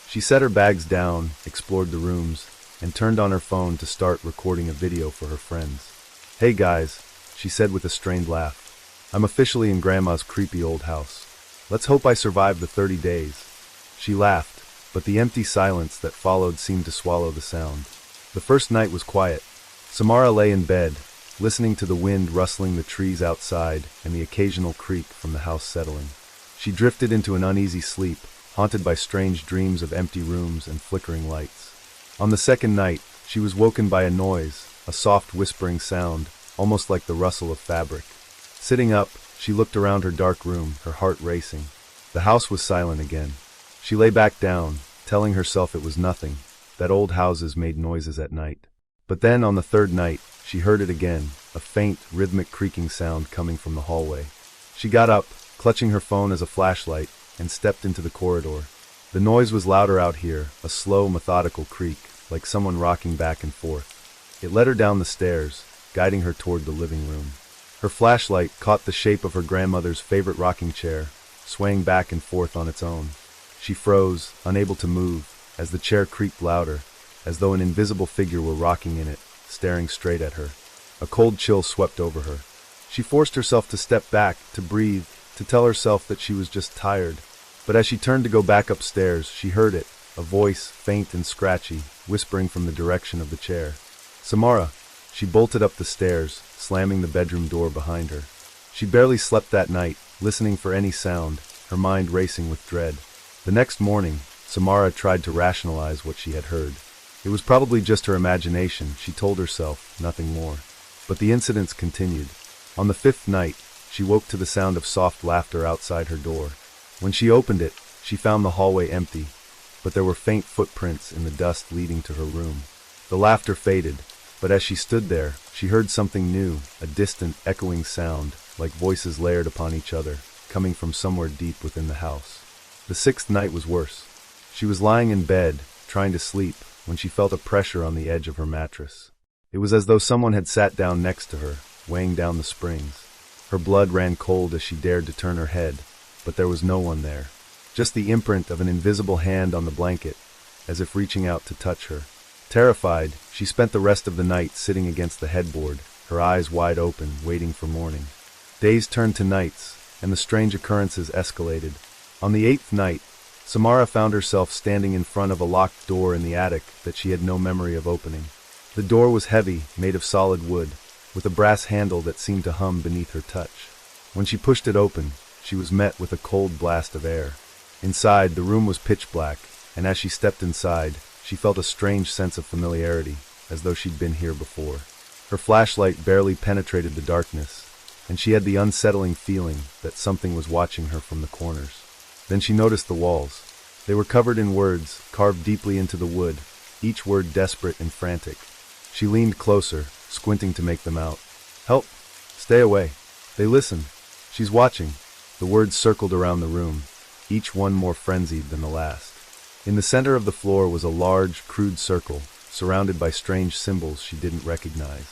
She set her bags down, explored the rooms, and turned on her phone to start recording a video for her friends. "Hey guys," she said with a strained laugh. "I'm officially in Grandma's creepy old house. Let's hope I survive the 30 days. She laughed, but the empty silence that followed seemed to swallow the sound. The first night was quiet. Samara lay in bed, listening to the wind rustling the trees outside and the occasional creak from the house settling. She drifted into an uneasy sleep, haunted by strange dreams of empty rooms and flickering lights. On the second night, she was woken by a noise, a soft whispering sound, almost like the rustle of fabric. Sitting up, she looked around her dark room, her heart racing. The house was silent again. She lay back down, telling herself it was nothing, that old houses made noises at night. But then, on the third night, she heard it again, a faint, rhythmic creaking sound coming from the hallway. She got up, clutching her phone as a flashlight, and stepped into the corridor. The noise was louder out here, a slow, methodical creak, like someone rocking back and forth. It led her down the stairs, guiding her toward the living room. Her flashlight caught the shape of her grandmother's favorite rocking chair, swaying back and forth on its own. She froze, unable to move, as the chair creaked louder, as though an invisible figure were rocking in it, staring straight at her. A cold chill swept over her. She forced herself to step back, to breathe, to tell herself that she was just tired. But as she turned to go back upstairs, she heard it, a voice, faint and scratchy, whispering from the direction of the chair. "Samara." She bolted up the stairs, slamming the bedroom door behind her. She barely slept that night, listening for any sound, her mind racing with dread. The next morning, Samara tried to rationalize what she had heard. It was probably just her imagination, she told herself, nothing more. But the incidents continued. On the fifth night, she woke to the sound of soft laughter outside her door. When she opened it, she found the hallway empty, but there were faint footprints in the dust leading to her room. The laughter faded, but as she stood there, she heard something new, a distant, echoing sound, like voices layered upon each other, coming from somewhere deep within the house. The sixth night was worse. She was lying in bed, trying to sleep, when she felt a pressure on the edge of her mattress. It was as though someone had sat down next to her, weighing down the springs. Her blood ran cold as she dared to turn her head, but there was no one there. Just the imprint of an invisible hand on the blanket, as if reaching out to touch her. Terrified, she spent the rest of the night sitting against the headboard, her eyes wide open, waiting for morning. Days turned to nights, and the strange occurrences escalated. On the eighth night, Samara found herself standing in front of a locked door in the attic that she had no memory of opening. The door was heavy, made of solid wood, with a brass handle that seemed to hum beneath her touch. When she pushed it open, she was met with a cold blast of air. Inside, the room was pitch black, and as she stepped inside, she felt a strange sense of familiarity, as though she'd been here before. Her flashlight barely penetrated the darkness, and she had the unsettling feeling that something was watching her from the corners. Then she noticed the walls. They were covered in words, carved deeply into the wood, each word desperate and frantic. She leaned closer, squinting to make them out. "Help! Stay away! They listen! She's watching!" The words circled around the room, each one more frenzied than the last. In the center of the floor was a large, crude circle, surrounded by strange symbols she didn't recognize.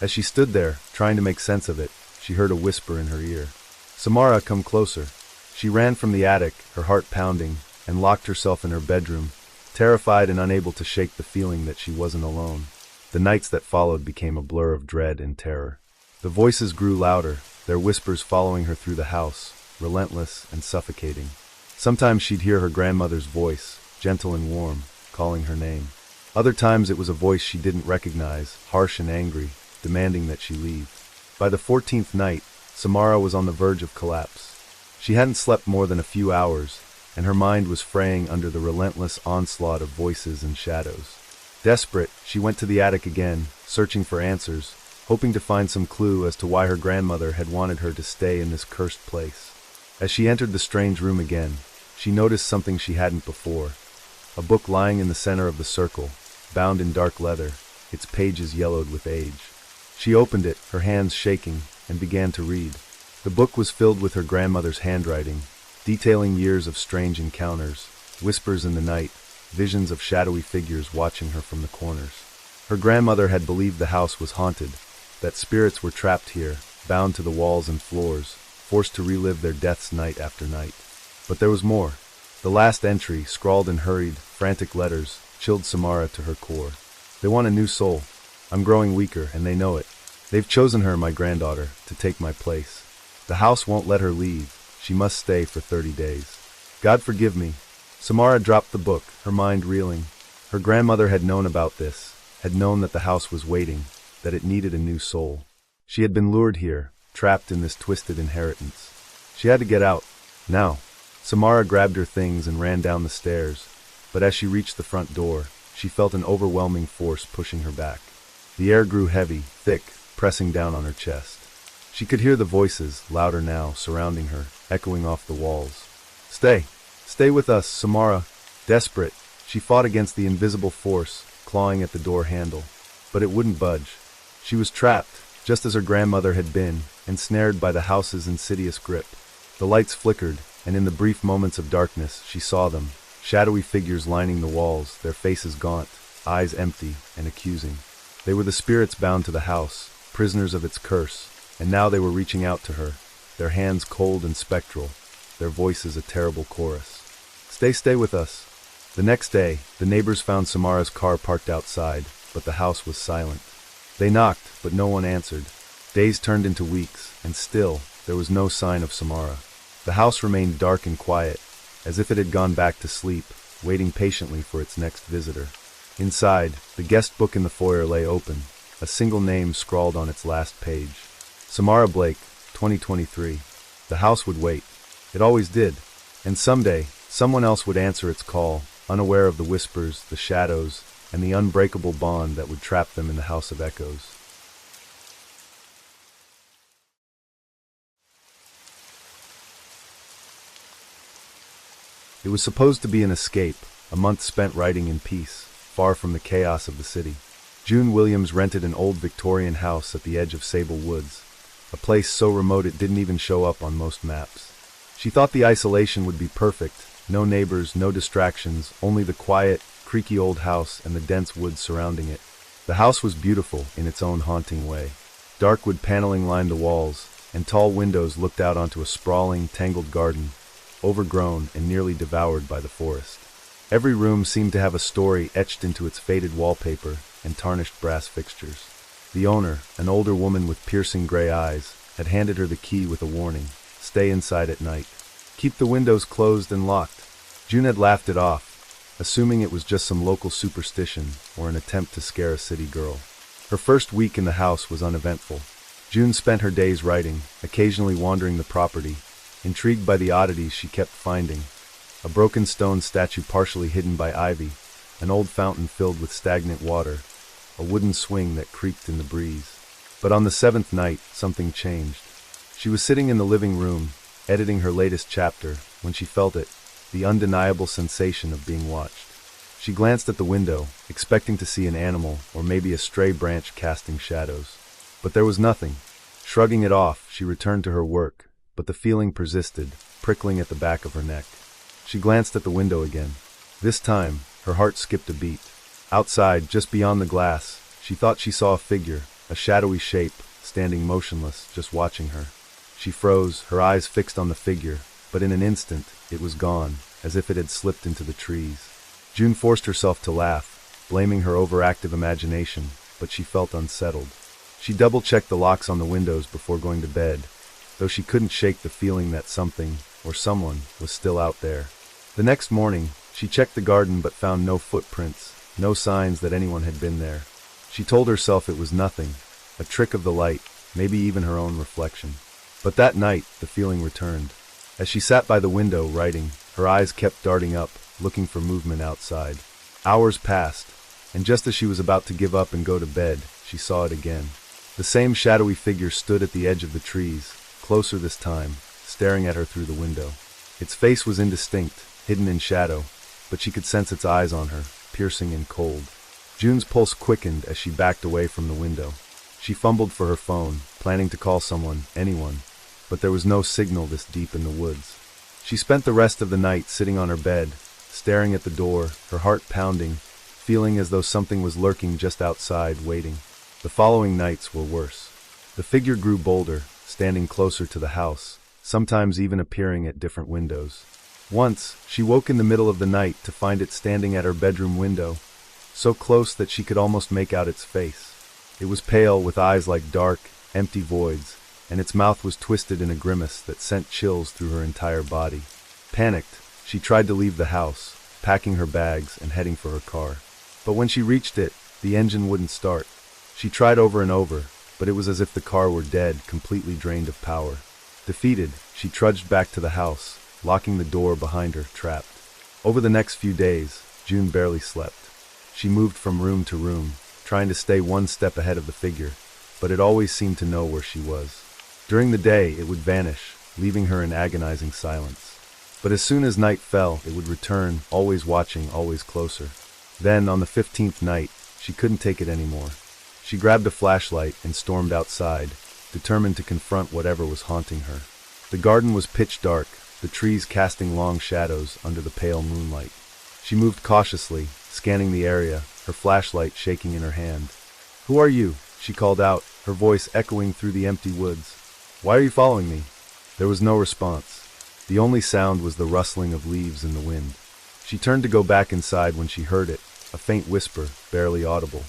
As she stood there, trying to make sense of it, she heard a whisper in her ear. "Samara, come closer." She ran from the attic, her heart pounding, and locked herself in her bedroom, terrified and unable to shake the feeling that she wasn't alone. The nights that followed became a blur of dread and terror. The voices grew louder, their whispers following her through the house, relentless and suffocating. Sometimes she'd hear her grandmother's voice, gentle and warm, calling her name. Other times it was a voice she didn't recognize, harsh and angry, demanding that she leave. By the 14th night, Samara was on the verge of collapse. She hadn't slept more than a few hours, and her mind was fraying under the relentless onslaught of voices and shadows. Desperate, she went to the attic again, searching for answers, hoping to find some clue as to why her grandmother had wanted her to stay in this cursed place. As she entered the strange room again, she noticed something she hadn't before. A book lying in the center of the circle, bound in dark leather, its pages yellowed with age. She opened it, her hands shaking, and began to read. The book was filled with her grandmother's handwriting, detailing years of strange encounters, whispers in the night, visions of shadowy figures watching her from the corners. Her grandmother had believed the house was haunted, that spirits were trapped here, bound to the walls and floors, forced to relive their deaths night after night. But there was more. The last entry, scrawled in hurried, frantic letters, chilled Samara to her core. They want a new soul. I'm growing weaker, and they know it. They've chosen her, my granddaughter, to take my place. The house won't let her leave. She must stay for 30 days. God forgive me. Samara dropped the book, her mind reeling. Her grandmother had known about this, had known that the house was waiting, that it needed a new soul. She had been lured here, trapped in this twisted inheritance. She had to get out, now. Samara grabbed her things and ran down the stairs, but as she reached the front door, she felt an overwhelming force pushing her back. The air grew heavy, thick, pressing down on her chest. She could hear the voices, louder now, surrounding her, echoing off the walls. Stay with us, Samara. Desperate, she fought against the invisible force, clawing at the door handle. But it wouldn't budge. She was trapped, just as her grandmother had been, ensnared by the house's insidious grip. The lights flickered, and in the brief moments of darkness, she saw them, shadowy figures lining the walls, their faces gaunt, eyes empty and accusing. They were the spirits bound to the house, prisoners of its curse, and now they were reaching out to her, their hands cold and spectral, their voices a terrible chorus. Stay with us. The next day, the neighbors found Samara's car parked outside, but the house was silent. They knocked, but no one answered. Days turned into weeks, and still, there was no sign of Samara. The house remained dark and quiet, as if it had gone back to sleep, waiting patiently for its next visitor. Inside, the guest book in the foyer lay open, a single name scrawled on its last page. Samara Blake, 2023. The house would wait. It always did. And someday, someone else would answer its call, unaware of the whispers, the shadows, and the unbreakable bond that would trap them in the House of Echoes. It was supposed to be an escape, a month spent writing in peace, far from the chaos of the city. June Williams rented an old Victorian house at the edge of Sable Woods, a place so remote it didn't even show up on most maps. She thought the isolation would be perfect, no neighbors, no distractions, only the quiet, creaky old house and the dense woods surrounding it. The house was beautiful in its own haunting way. Dark wood paneling lined the walls, and tall windows looked out onto a sprawling, tangled garden, overgrown and nearly devoured by the forest. Every room seemed to have a story etched into its faded wallpaper and tarnished brass fixtures. The owner, an older woman with piercing gray eyes, had handed her the key with a warning: stay inside at night. Keep the windows closed and locked. June had laughed it off, assuming it was just some local superstition or an attempt to scare a city girl. Her first week in the house was uneventful. June spent her days writing, occasionally wandering the property, intrigued by the oddities she kept finding: a broken stone statue partially hidden by ivy, an old fountain filled with stagnant water, a wooden swing that creaked in the breeze. But on the 7th night, something changed. She was sitting in the living room, editing her latest chapter, when she felt it, the undeniable sensation of being watched. She glanced at the window, expecting to see an animal or maybe a stray branch casting shadows. But there was nothing. Shrugging it off, she returned to her work, but the feeling persisted, prickling at the back of her neck. She glanced at the window again. This time, her heart skipped a beat. Outside, just beyond the glass, she thought she saw a figure, a shadowy shape, standing motionless, just watching her. She froze, her eyes fixed on the figure, but in an instant, it was gone, as if it had slipped into the trees. June forced herself to laugh, blaming her overactive imagination, but she felt unsettled. She double-checked the locks on the windows before going to bed, though she couldn't shake the feeling that something, or someone, was still out there. The next morning, she checked the garden but found no footprints, no signs that anyone had been there. She told herself it was nothing, a trick of the light, maybe even her own reflection. But that night, the feeling returned. As she sat by the window writing, her eyes kept darting up, looking for movement outside. Hours passed, and just as she was about to give up and go to bed, she saw it again. The same shadowy figure stood at the edge of the trees, closer this time, staring at her through the window. Its face was indistinct, hidden in shadow, but she could sense its eyes on her, piercing and cold. June's pulse quickened as she backed away from the window. She fumbled for her phone, planning to call someone, anyone, but there was no signal this deep in the woods. She spent the rest of the night sitting on her bed, staring at the door, her heart pounding, feeling as though something was lurking just outside, waiting. The following nights were worse. The figure grew bolder, standing closer to the house, sometimes even appearing at different windows. Once, she woke in the middle of the night to find it standing at her bedroom window, so close that she could almost make out its face. It was pale, with eyes like dark, empty voids, and its mouth was twisted in a grimace that sent chills through her entire body. Panicked, she tried to leave the house, packing her bags and heading for her car. But when she reached it, the engine wouldn't start. She tried over and over, but it was as if the car were dead, completely drained of power. Defeated, she trudged back to the house, locking the door behind her, trapped. Over the next few days, June barely slept. She moved from room to room, trying to stay one step ahead of the figure, but it always seemed to know where she was. During the day, it would vanish, leaving her in agonizing silence. But as soon as night fell, it would return, always watching, always closer. Then, on the 15th night, she couldn't take it anymore. She grabbed a flashlight and stormed outside, determined to confront whatever was haunting her. The garden was pitch dark, the trees casting long shadows under the pale moonlight. She moved cautiously, scanning the area, her flashlight shaking in her hand. "Who are you?" she called out, her voice echoing through the empty woods. "Why are you following me?" There was no response. The only sound was the rustling of leaves in the wind. She turned to go back inside when she heard it, a faint whisper, barely audible.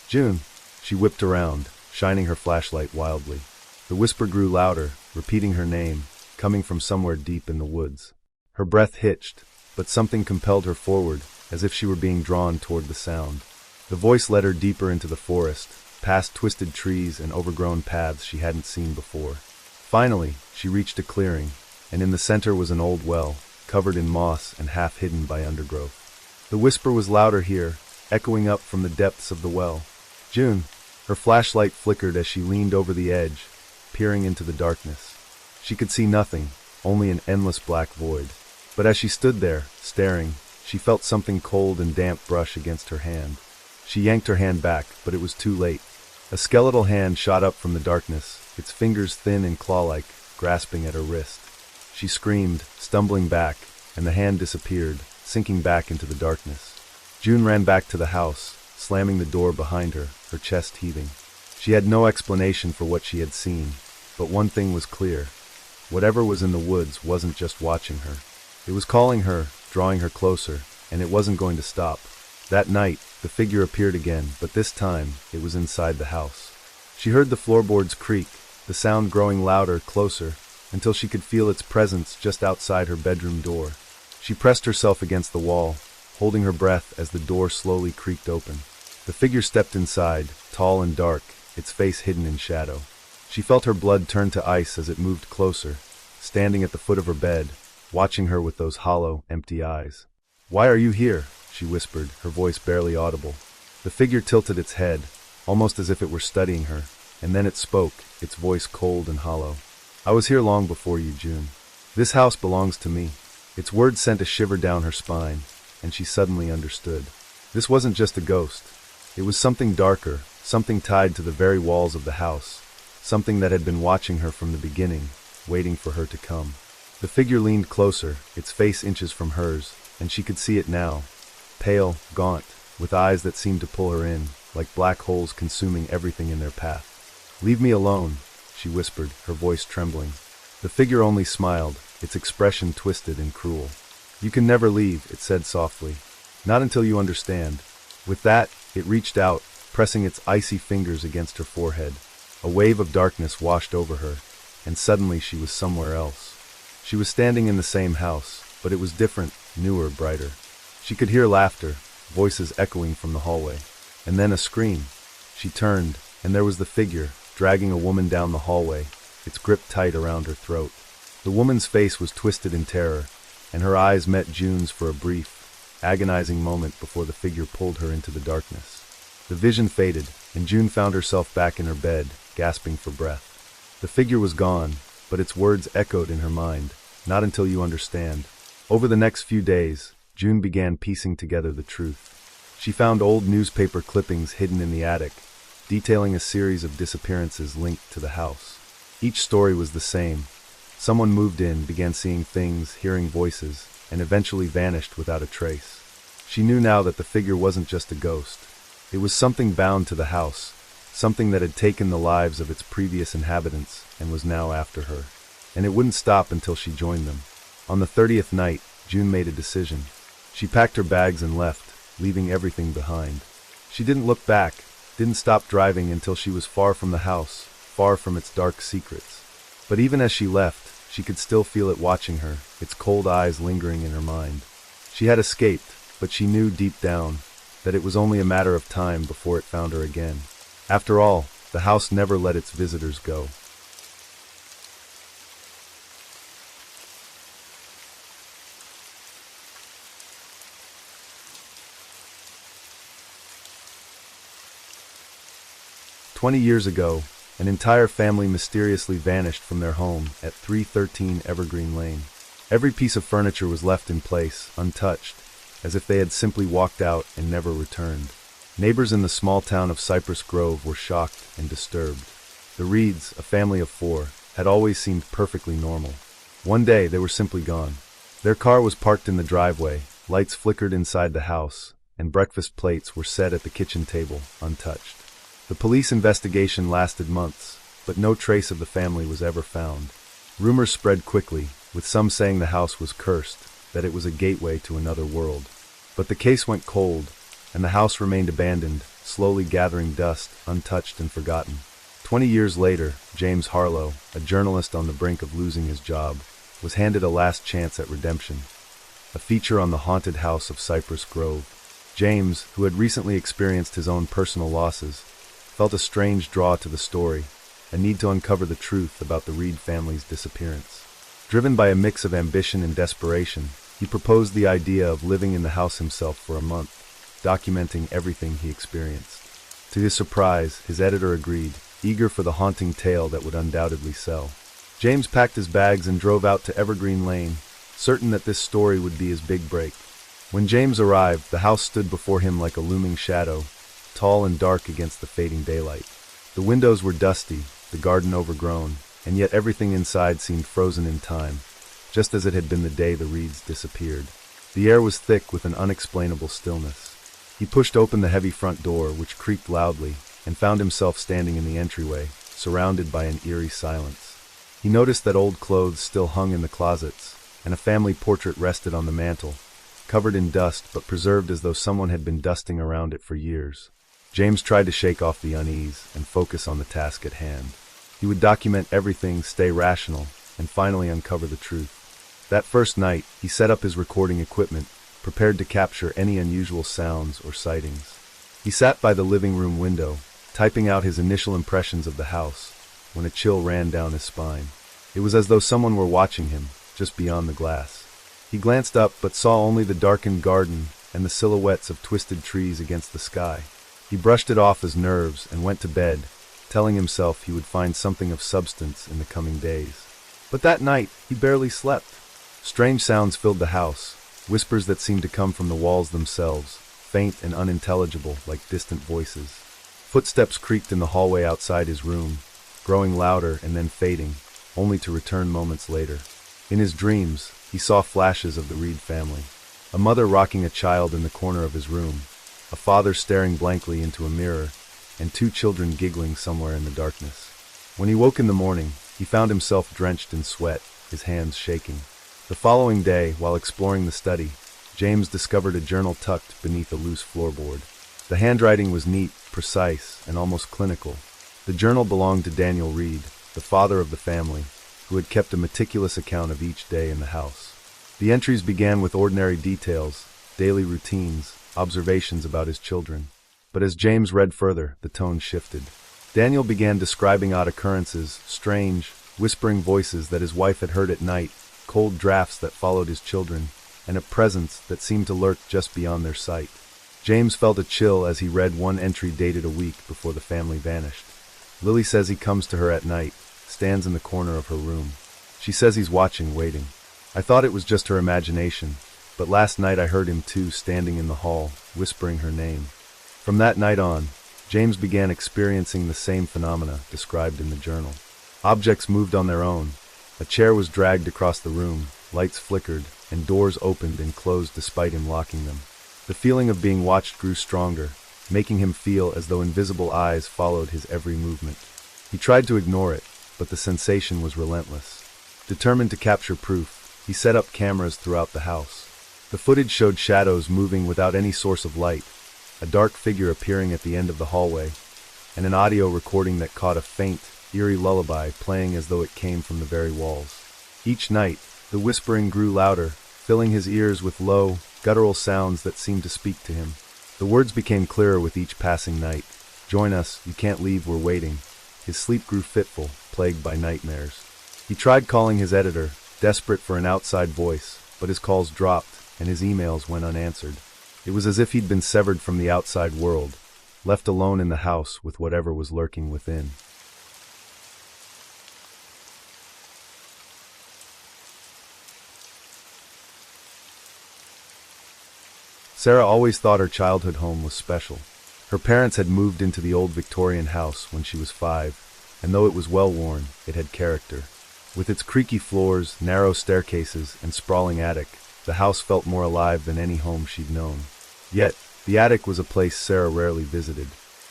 "June!" She whipped around, shining her flashlight wildly. The whisper grew louder, repeating her name, coming from somewhere deep in the woods. Her breath hitched, but something compelled her forward, as if she were being drawn toward the sound. The voice led her deeper into the forest, past twisted trees and overgrown paths she hadn't seen before. Finally, she reached a clearing, and in the center was an old well, covered in moss and half hidden by undergrowth. The whisper was louder here, echoing up from the depths of the well. "June!" Her flashlight flickered as she leaned over the edge, peering into the darkness. She could see nothing, only an endless black void. But as she stood there, staring, she felt something cold and damp brush against her hand. She yanked her hand back, but it was too late. A skeletal hand shot up from the darkness, its fingers thin and claw-like, grasping at her wrist. She screamed, stumbling back, and the hand disappeared, sinking back into the darkness. June ran back to the house, slamming the door behind her, her chest heaving. She had no explanation for what she had seen, but one thing was clear. Whatever was in the woods wasn't just watching her. It was calling her, drawing her closer, and it wasn't going to stop. That night, the figure appeared again, but this time, it was inside the house. She heard the floorboards creak, the sound growing louder, closer, until she could feel its presence just outside her bedroom door. She pressed herself against the wall, holding her breath as the door slowly creaked open. The figure stepped inside, tall and dark, its face hidden in shadow. She felt her blood turn to ice as it moved closer, standing at the foot of her bed, watching her with those hollow, empty eyes. "Why are you here?" she whispered, her voice barely audible. The figure tilted its head, almost as if it were studying her, and then it spoke, its voice cold and hollow. "I was here long before you, June. This house belongs to me." Its words sent a shiver down her spine, and she suddenly understood. This wasn't just a ghost. It was something darker, something tied to the very walls of the house, something that had been watching her from the beginning, waiting for her to come. The figure leaned closer, its face inches from hers, and she could see it now. Pale, gaunt, with eyes that seemed to pull her in, like black holes consuming everything in their path. "Leave me alone," she whispered, her voice trembling. The figure only smiled, its expression twisted and cruel. "You can never leave," it said softly. "Not until you understand." With that, it reached out, pressing its icy fingers against her forehead. A wave of darkness washed over her, and suddenly she was somewhere else. She was standing in the same house, but it was different, newer, brighter. She could hear laughter, voices echoing from the hallway, and then a scream. She turned, and there was the figure, dragging a woman down the hallway, its grip tight around her throat. The woman's face was twisted in terror, and her eyes met June's for a brief, agonizing moment before the figure pulled her into the darkness. The vision faded, and June found herself back in her bed, gasping for breath. The figure was gone, but its words echoed in her mind. Not until you understand. Over the next few days, June began piecing together the truth. She found old newspaper clippings hidden in the attic, detailing a series of disappearances linked to the house. Each story was the same. Someone moved in, began seeing things, hearing voices, and eventually vanished without a trace. She knew now that the figure wasn't just a ghost. It was something bound to the house, something that had taken the lives of its previous inhabitants and was now after her. And it wouldn't stop until she joined them. On the 30th night, June made a decision. She packed her bags and left, leaving everything behind. She didn't look back, didn't stop driving until she was far from the house, far from its dark secrets. But even as she left, she could still feel it watching her, its cold eyes lingering in her mind. She had escaped, but she knew deep down that it was only a matter of time before it found her again. After all, the house never let its visitors go. "20 years ago, an entire family mysteriously vanished from their home at 313 Evergreen Lane. Every piece of furniture was left in place, untouched, as if they had simply walked out and never returned. Neighbors in the small town of Cypress Grove were shocked and disturbed. The Reeds, a family of 4, had always seemed perfectly normal. One day, they were simply gone. Their car was parked in the driveway, lights flickered inside the house, and breakfast plates were set at the kitchen table, untouched. The police investigation lasted months, but no trace of the family was ever found. Rumors spread quickly, with some saying the house was cursed, that it was a gateway to another world. But the case went cold, and the house remained abandoned, slowly gathering dust, untouched and forgotten. 20 years later, James Harlow, a journalist on the brink of losing his job, was handed a last chance at redemption. A feature on the haunted house of Cypress Grove. James, who had recently experienced his own personal losses, felt a strange draw to the story, a need to uncover the truth about the Reed family's disappearance. Driven by a mix of ambition and desperation, he proposed the idea of living in the house himself for a month, documenting everything he experienced. To his surprise, his editor agreed, eager for the haunting tale that would undoubtedly sell. James packed his bags and drove out to Evergreen Lane, certain that this story would be his big break. When James arrived, the house stood before him like a looming shadow, tall and dark against the fading daylight. The windows were dusty, the garden overgrown, and yet everything inside seemed frozen in time, just as it had been the day the Reeds disappeared. The air was thick with an unexplainable stillness. He pushed open the heavy front door, which creaked loudly, and found himself standing in the entryway, surrounded by an eerie silence. He noticed that old clothes still hung in the closets, and a family portrait rested on the mantel, covered in dust but preserved as though someone had been dusting around it for years. James tried to shake off the unease and focus on the task at hand. He would document everything, stay rational, and finally uncover the truth. That first night, he set up his recording equipment, prepared to capture any unusual sounds or sightings. He sat by the living room window, typing out his initial impressions of the house, when a chill ran down his spine. It was as though someone were watching him, just beyond the glass. He glanced up but saw only the darkened garden and the silhouettes of twisted trees against the sky. He brushed it off as nerves and went to bed, telling himself he would find something of substance in the coming days. But that night, he barely slept. Strange sounds filled the house, whispers that seemed to come from the walls themselves, faint and unintelligible like distant voices. Footsteps creaked in the hallway outside his room, growing louder and then fading, only to return moments later. In his dreams, he saw flashes of the Reed family. A mother rocking a child in the corner of his room, a father staring blankly into a mirror, and 2 children giggling somewhere in the darkness. When he woke in the morning, he found himself drenched in sweat, his hands shaking. The following day, while exploring the study, James discovered a journal tucked beneath a loose floorboard. The handwriting was neat, precise, and almost clinical. The journal belonged to Daniel Reed, the father of the family, who had kept a meticulous account of each day in the house. The entries began with ordinary details, daily routines, observations about his children. But as James read further, the tone shifted. Daniel began describing odd occurrences, strange, whispering voices that his wife had heard at night, cold drafts that followed his children, and a presence that seemed to lurk just beyond their sight. James felt a chill as he read one entry dated a week before the family vanished. Lily says he comes to her at night, stands in the corner of her room. She says he's watching, waiting. I thought it was just her imagination, but last night I heard him too, standing in the hall, whispering her name. From that night on, James began experiencing the same phenomena described in the journal. Objects moved on their own. A chair was dragged across the room, lights flickered, and doors opened and closed despite him locking them. The feeling of being watched grew stronger, making him feel as though invisible eyes followed his every movement. He tried to ignore it, but the sensation was relentless. Determined to capture proof, he set up cameras throughout the house. The footage showed shadows moving without any source of light, a dark figure appearing at the end of the hallway, and an audio recording that caught a faint, eerie lullaby playing as though it came from the very walls. Each night, the whispering grew louder, filling his ears with low, guttural sounds that seemed to speak to him. The words became clearer with each passing night. "Join us, you can't leave, we're waiting." His sleep grew fitful, plagued by nightmares. He tried calling his editor, desperate for an outside voice, but his calls dropped, and his emails went unanswered. It was as if he'd been severed from the outside world, left alone in the house with whatever was lurking within. Sarah always thought her childhood home was special. Her parents had moved into the old Victorian house when she was 5, and though it was well-worn, it had character. With its creaky floors, narrow staircases, and sprawling attic, the house felt more alive than any home she'd known. Yet, the attic was a place Sarah rarely visited.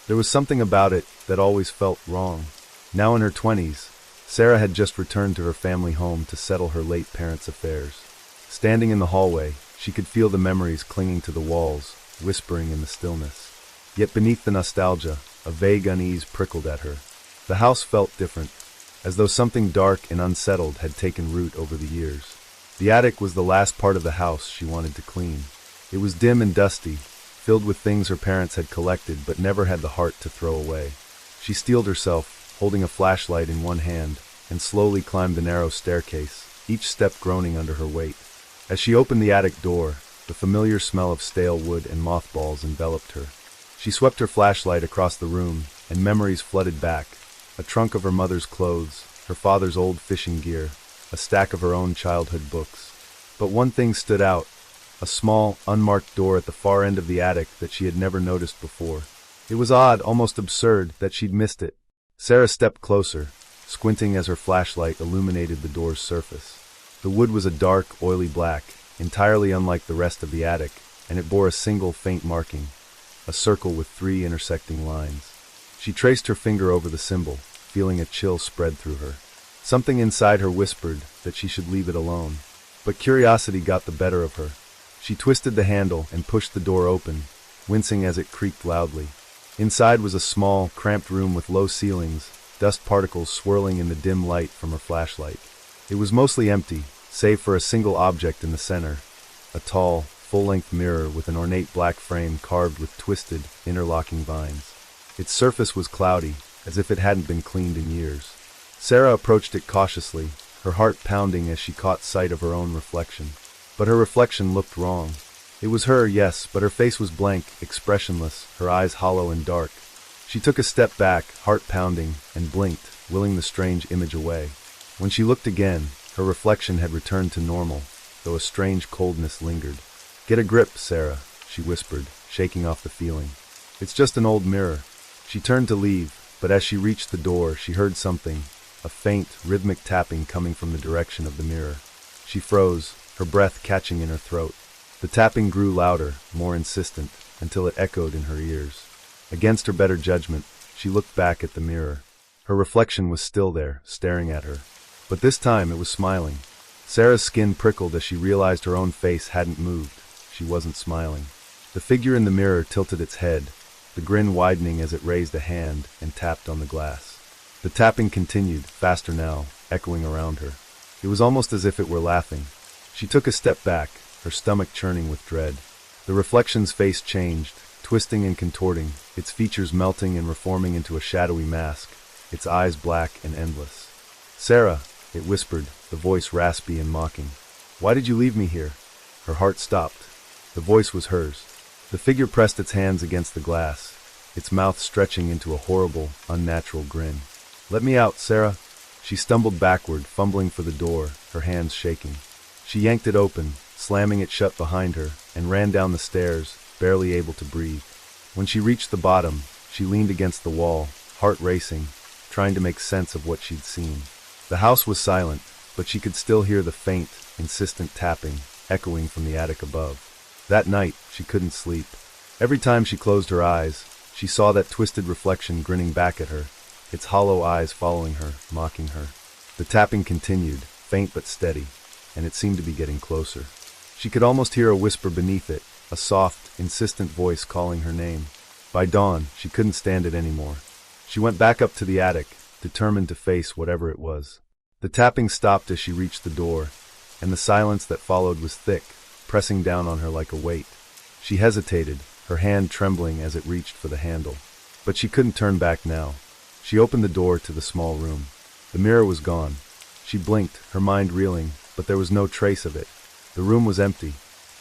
There was something about it that always felt wrong. Now in her 20s, Sarah had just returned to her family home to settle her late parents' affairs. Standing in the hallway, she could feel the memories clinging to the walls, whispering in the stillness. Yet beneath the nostalgia, a vague unease prickled at her. The house felt different, as though something dark and unsettled had taken root over the years. The attic was the last part of the house she wanted to clean. It was dim and dusty, filled with things her parents had collected but never had the heart to throw away. She steeled herself, holding a flashlight in one hand, and slowly climbed the narrow staircase, each step groaning under her weight. As she opened the attic door, the familiar smell of stale wood and mothballs enveloped her. She swept her flashlight across the room, and memories flooded back. A trunk of her mother's clothes, her father's old fishing gear, a stack of her own childhood books. But one thing stood out, a small, unmarked door at the far end of the attic that she had never noticed before. It was odd, almost absurd, that she'd missed it. Sarah stepped closer, squinting as her flashlight illuminated the door's surface. The wood was a dark, oily black, entirely unlike the rest of the attic, and it bore a single faint marking, a circle with 3 intersecting lines. She traced her finger over the symbol, feeling a chill spread through her. Something inside her whispered that she should leave it alone, but curiosity got the better of her. She twisted the handle and pushed the door open, wincing as it creaked loudly. Inside was a small, cramped room with low ceilings, dust particles swirling in the dim light from her flashlight. It was mostly empty, save for a single object in the center, a tall, full-length mirror with an ornate black frame carved with twisted, interlocking vines. Its surface was cloudy, as if it hadn't been cleaned in years. Sarah approached it cautiously, her heart pounding as she caught sight of her own reflection. But her reflection looked wrong. It was her, yes, but her face was blank, expressionless, her eyes hollow and dark. She took a step back, heart pounding, and blinked, willing the strange image away. When she looked again, her reflection had returned to normal, though a strange coldness lingered. "Get a grip, Sarah," she whispered, shaking off the feeling. "It's just an old mirror." She turned to leave, but as she reached the door, she heard something, a faint, rhythmic tapping coming from the direction of the mirror. She froze, her breath catching in her throat. The tapping grew louder, more insistent, until it echoed in her ears. Against her better judgment, she looked back at the mirror. Her reflection was still there, staring at her. But this time it was smiling. Sarah's skin prickled as she realized her own face hadn't moved. She wasn't smiling. The figure in the mirror tilted its head, the grin widening as it raised a hand and tapped on the glass. The tapping continued, faster now, echoing around her. It was almost as if it were laughing. She took a step back, her stomach churning with dread. The reflection's face changed, twisting and contorting, its features melting and reforming into a shadowy mask, its eyes black and endless. "Sarah," it whispered, the voice raspy and mocking. "Why did you leave me here?" Her heart stopped. The voice was hers. The figure pressed its hands against the glass, its mouth stretching into a horrible, unnatural grin. "Let me out, Sarah." She stumbled backward, fumbling for the door, her hands shaking. She yanked it open, slamming it shut behind her, and ran down the stairs, barely able to breathe. When she reached the bottom, she leaned against the wall, heart racing, trying to make sense of what she'd seen. The house was silent, but she could still hear the faint, insistent tapping, echoing from the attic above. That night, she couldn't sleep. Every time she closed her eyes, she saw that twisted reflection grinning back at her, its hollow eyes following her, mocking her. The tapping continued, faint but steady, and it seemed to be getting closer. She could almost hear a whisper beneath it, a soft, insistent voice calling her name. By dawn, she couldn't stand it anymore. She went back up to the attic, determined to face whatever it was. The tapping stopped as she reached the door, and the silence that followed was thick, pressing down on her like a weight. She hesitated, her hand trembling as it reached for the handle. But she couldn't turn back now. She opened the door to the small room. The mirror was gone. She blinked, her mind reeling, but there was no trace of it. The room was empty.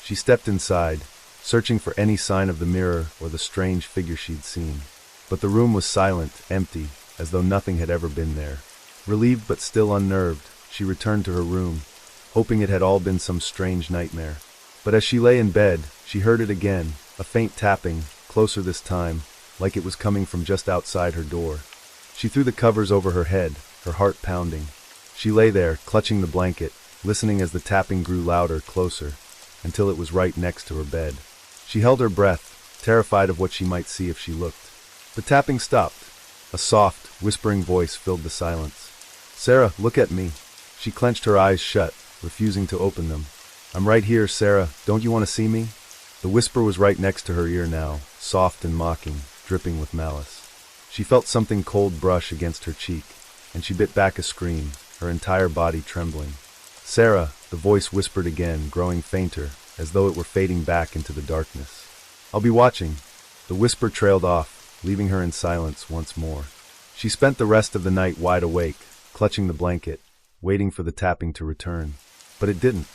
She stepped inside, searching for any sign of the mirror or the strange figure she'd seen. But the room was silent, empty, as though nothing had ever been there. Relieved but still unnerved, she returned to her room, hoping it had all been some strange nightmare. But as she lay in bed, she heard it again, a faint tapping, closer this time, like it was coming from just outside her door. She threw the covers over her head, her heart pounding. She lay there, clutching the blanket, listening as the tapping grew louder, closer, until it was right next to her bed. She held her breath, terrified of what she might see if she looked. The tapping stopped. A soft, whispering voice filled the silence. "Sarah, look at me." She clenched her eyes shut, refusing to open them. "I'm right here, Sarah. Don't you want to see me?" The whisper was right next to her ear now, soft and mocking, dripping with malice. She felt something cold brush against her cheek, and she bit back a scream, her entire body trembling. "Sarah," the voice whispered again, growing fainter, as though it were fading back into the darkness. "I'll be watching." The whisper trailed off, leaving her in silence once more. She spent the rest of the night wide awake, clutching the blanket, waiting for the tapping to return. But it didn't.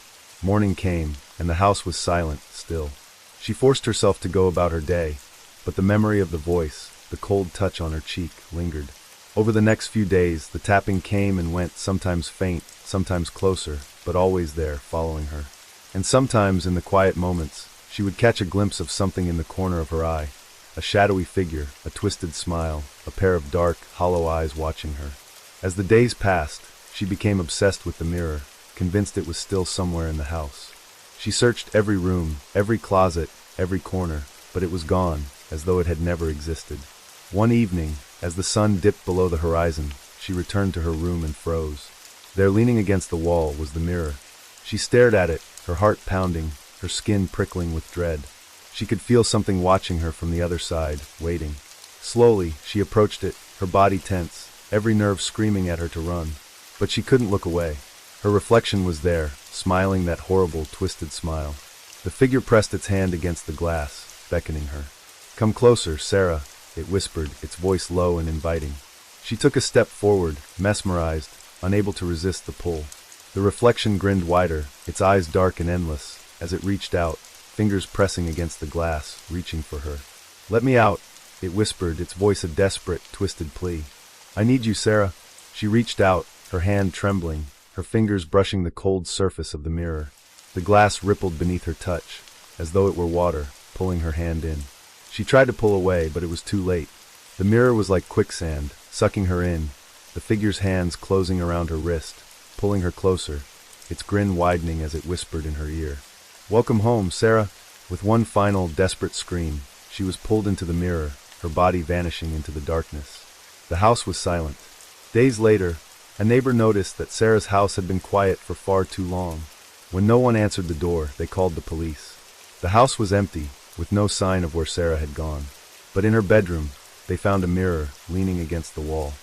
Morning came, and the house was silent, still. She forced herself to go about her day, but the memory of the voice, the cold touch on her cheek, lingered. Over the next few days, the tapping came and went, sometimes faint, sometimes closer, but always there, following her. And sometimes, in the quiet moments, she would catch a glimpse of something in the corner of her eye. A shadowy figure, a twisted smile, a pair of dark, hollow eyes watching her. As the days passed, she became obsessed with the mirror, convinced it was still somewhere in the house. She searched every room, every closet, every corner, but it was gone, as though it had never existed. One evening, as the sun dipped below the horizon, she returned to her room and froze. There, leaning against the wall, was the mirror. She stared at it, her heart pounding, her skin prickling with dread. She could feel something watching her from the other side, waiting. Slowly, she approached it, her body tense, every nerve screaming at her to run. But she couldn't look away. Her reflection was there, smiling that horrible, twisted smile. The figure pressed its hand against the glass, beckoning her. "Come closer, Sarah," it whispered, its voice low and inviting. She took a step forward, mesmerized, unable to resist the pull. The reflection grinned wider, its eyes dark and endless, as it reached out, fingers pressing against the glass, reaching for her. "Let me out," it whispered, its voice a desperate, twisted plea. "I need you, Sarah." She reached out, her hand trembling, her fingers brushing the cold surface of the mirror. The glass rippled beneath her touch, as though it were water, pulling her hand in. She tried to pull away, but it was too late. The mirror was like quicksand, sucking her in, the figure's hands closing around her wrist, pulling her closer, its grin widening as it whispered in her ear. "Welcome home, Sarah." With one final, desperate scream, she was pulled into the mirror, her body vanishing into the darkness. The house was silent. Days later, a neighbor noticed that Sarah's house had been quiet for far too long. When no one answered the door, they called the police. The house was empty, with no sign of where Sarah had gone. But in her bedroom, they found a mirror leaning against the wall.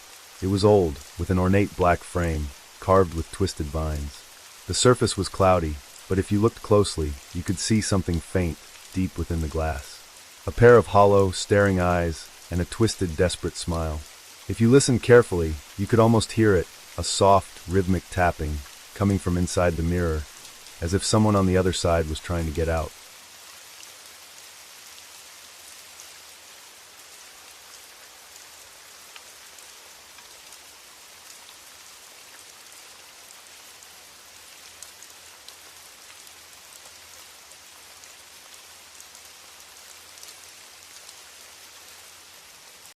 It was old, with an ornate black frame, carved with twisted vines. The surface was cloudy, but if you looked closely, you could see something faint, deep within the glass. A pair of hollow, staring eyes, and a twisted, desperate smile. If you listened carefully, you could almost hear it, a soft, rhythmic tapping, coming from inside the mirror, as if someone on the other side was trying to get out.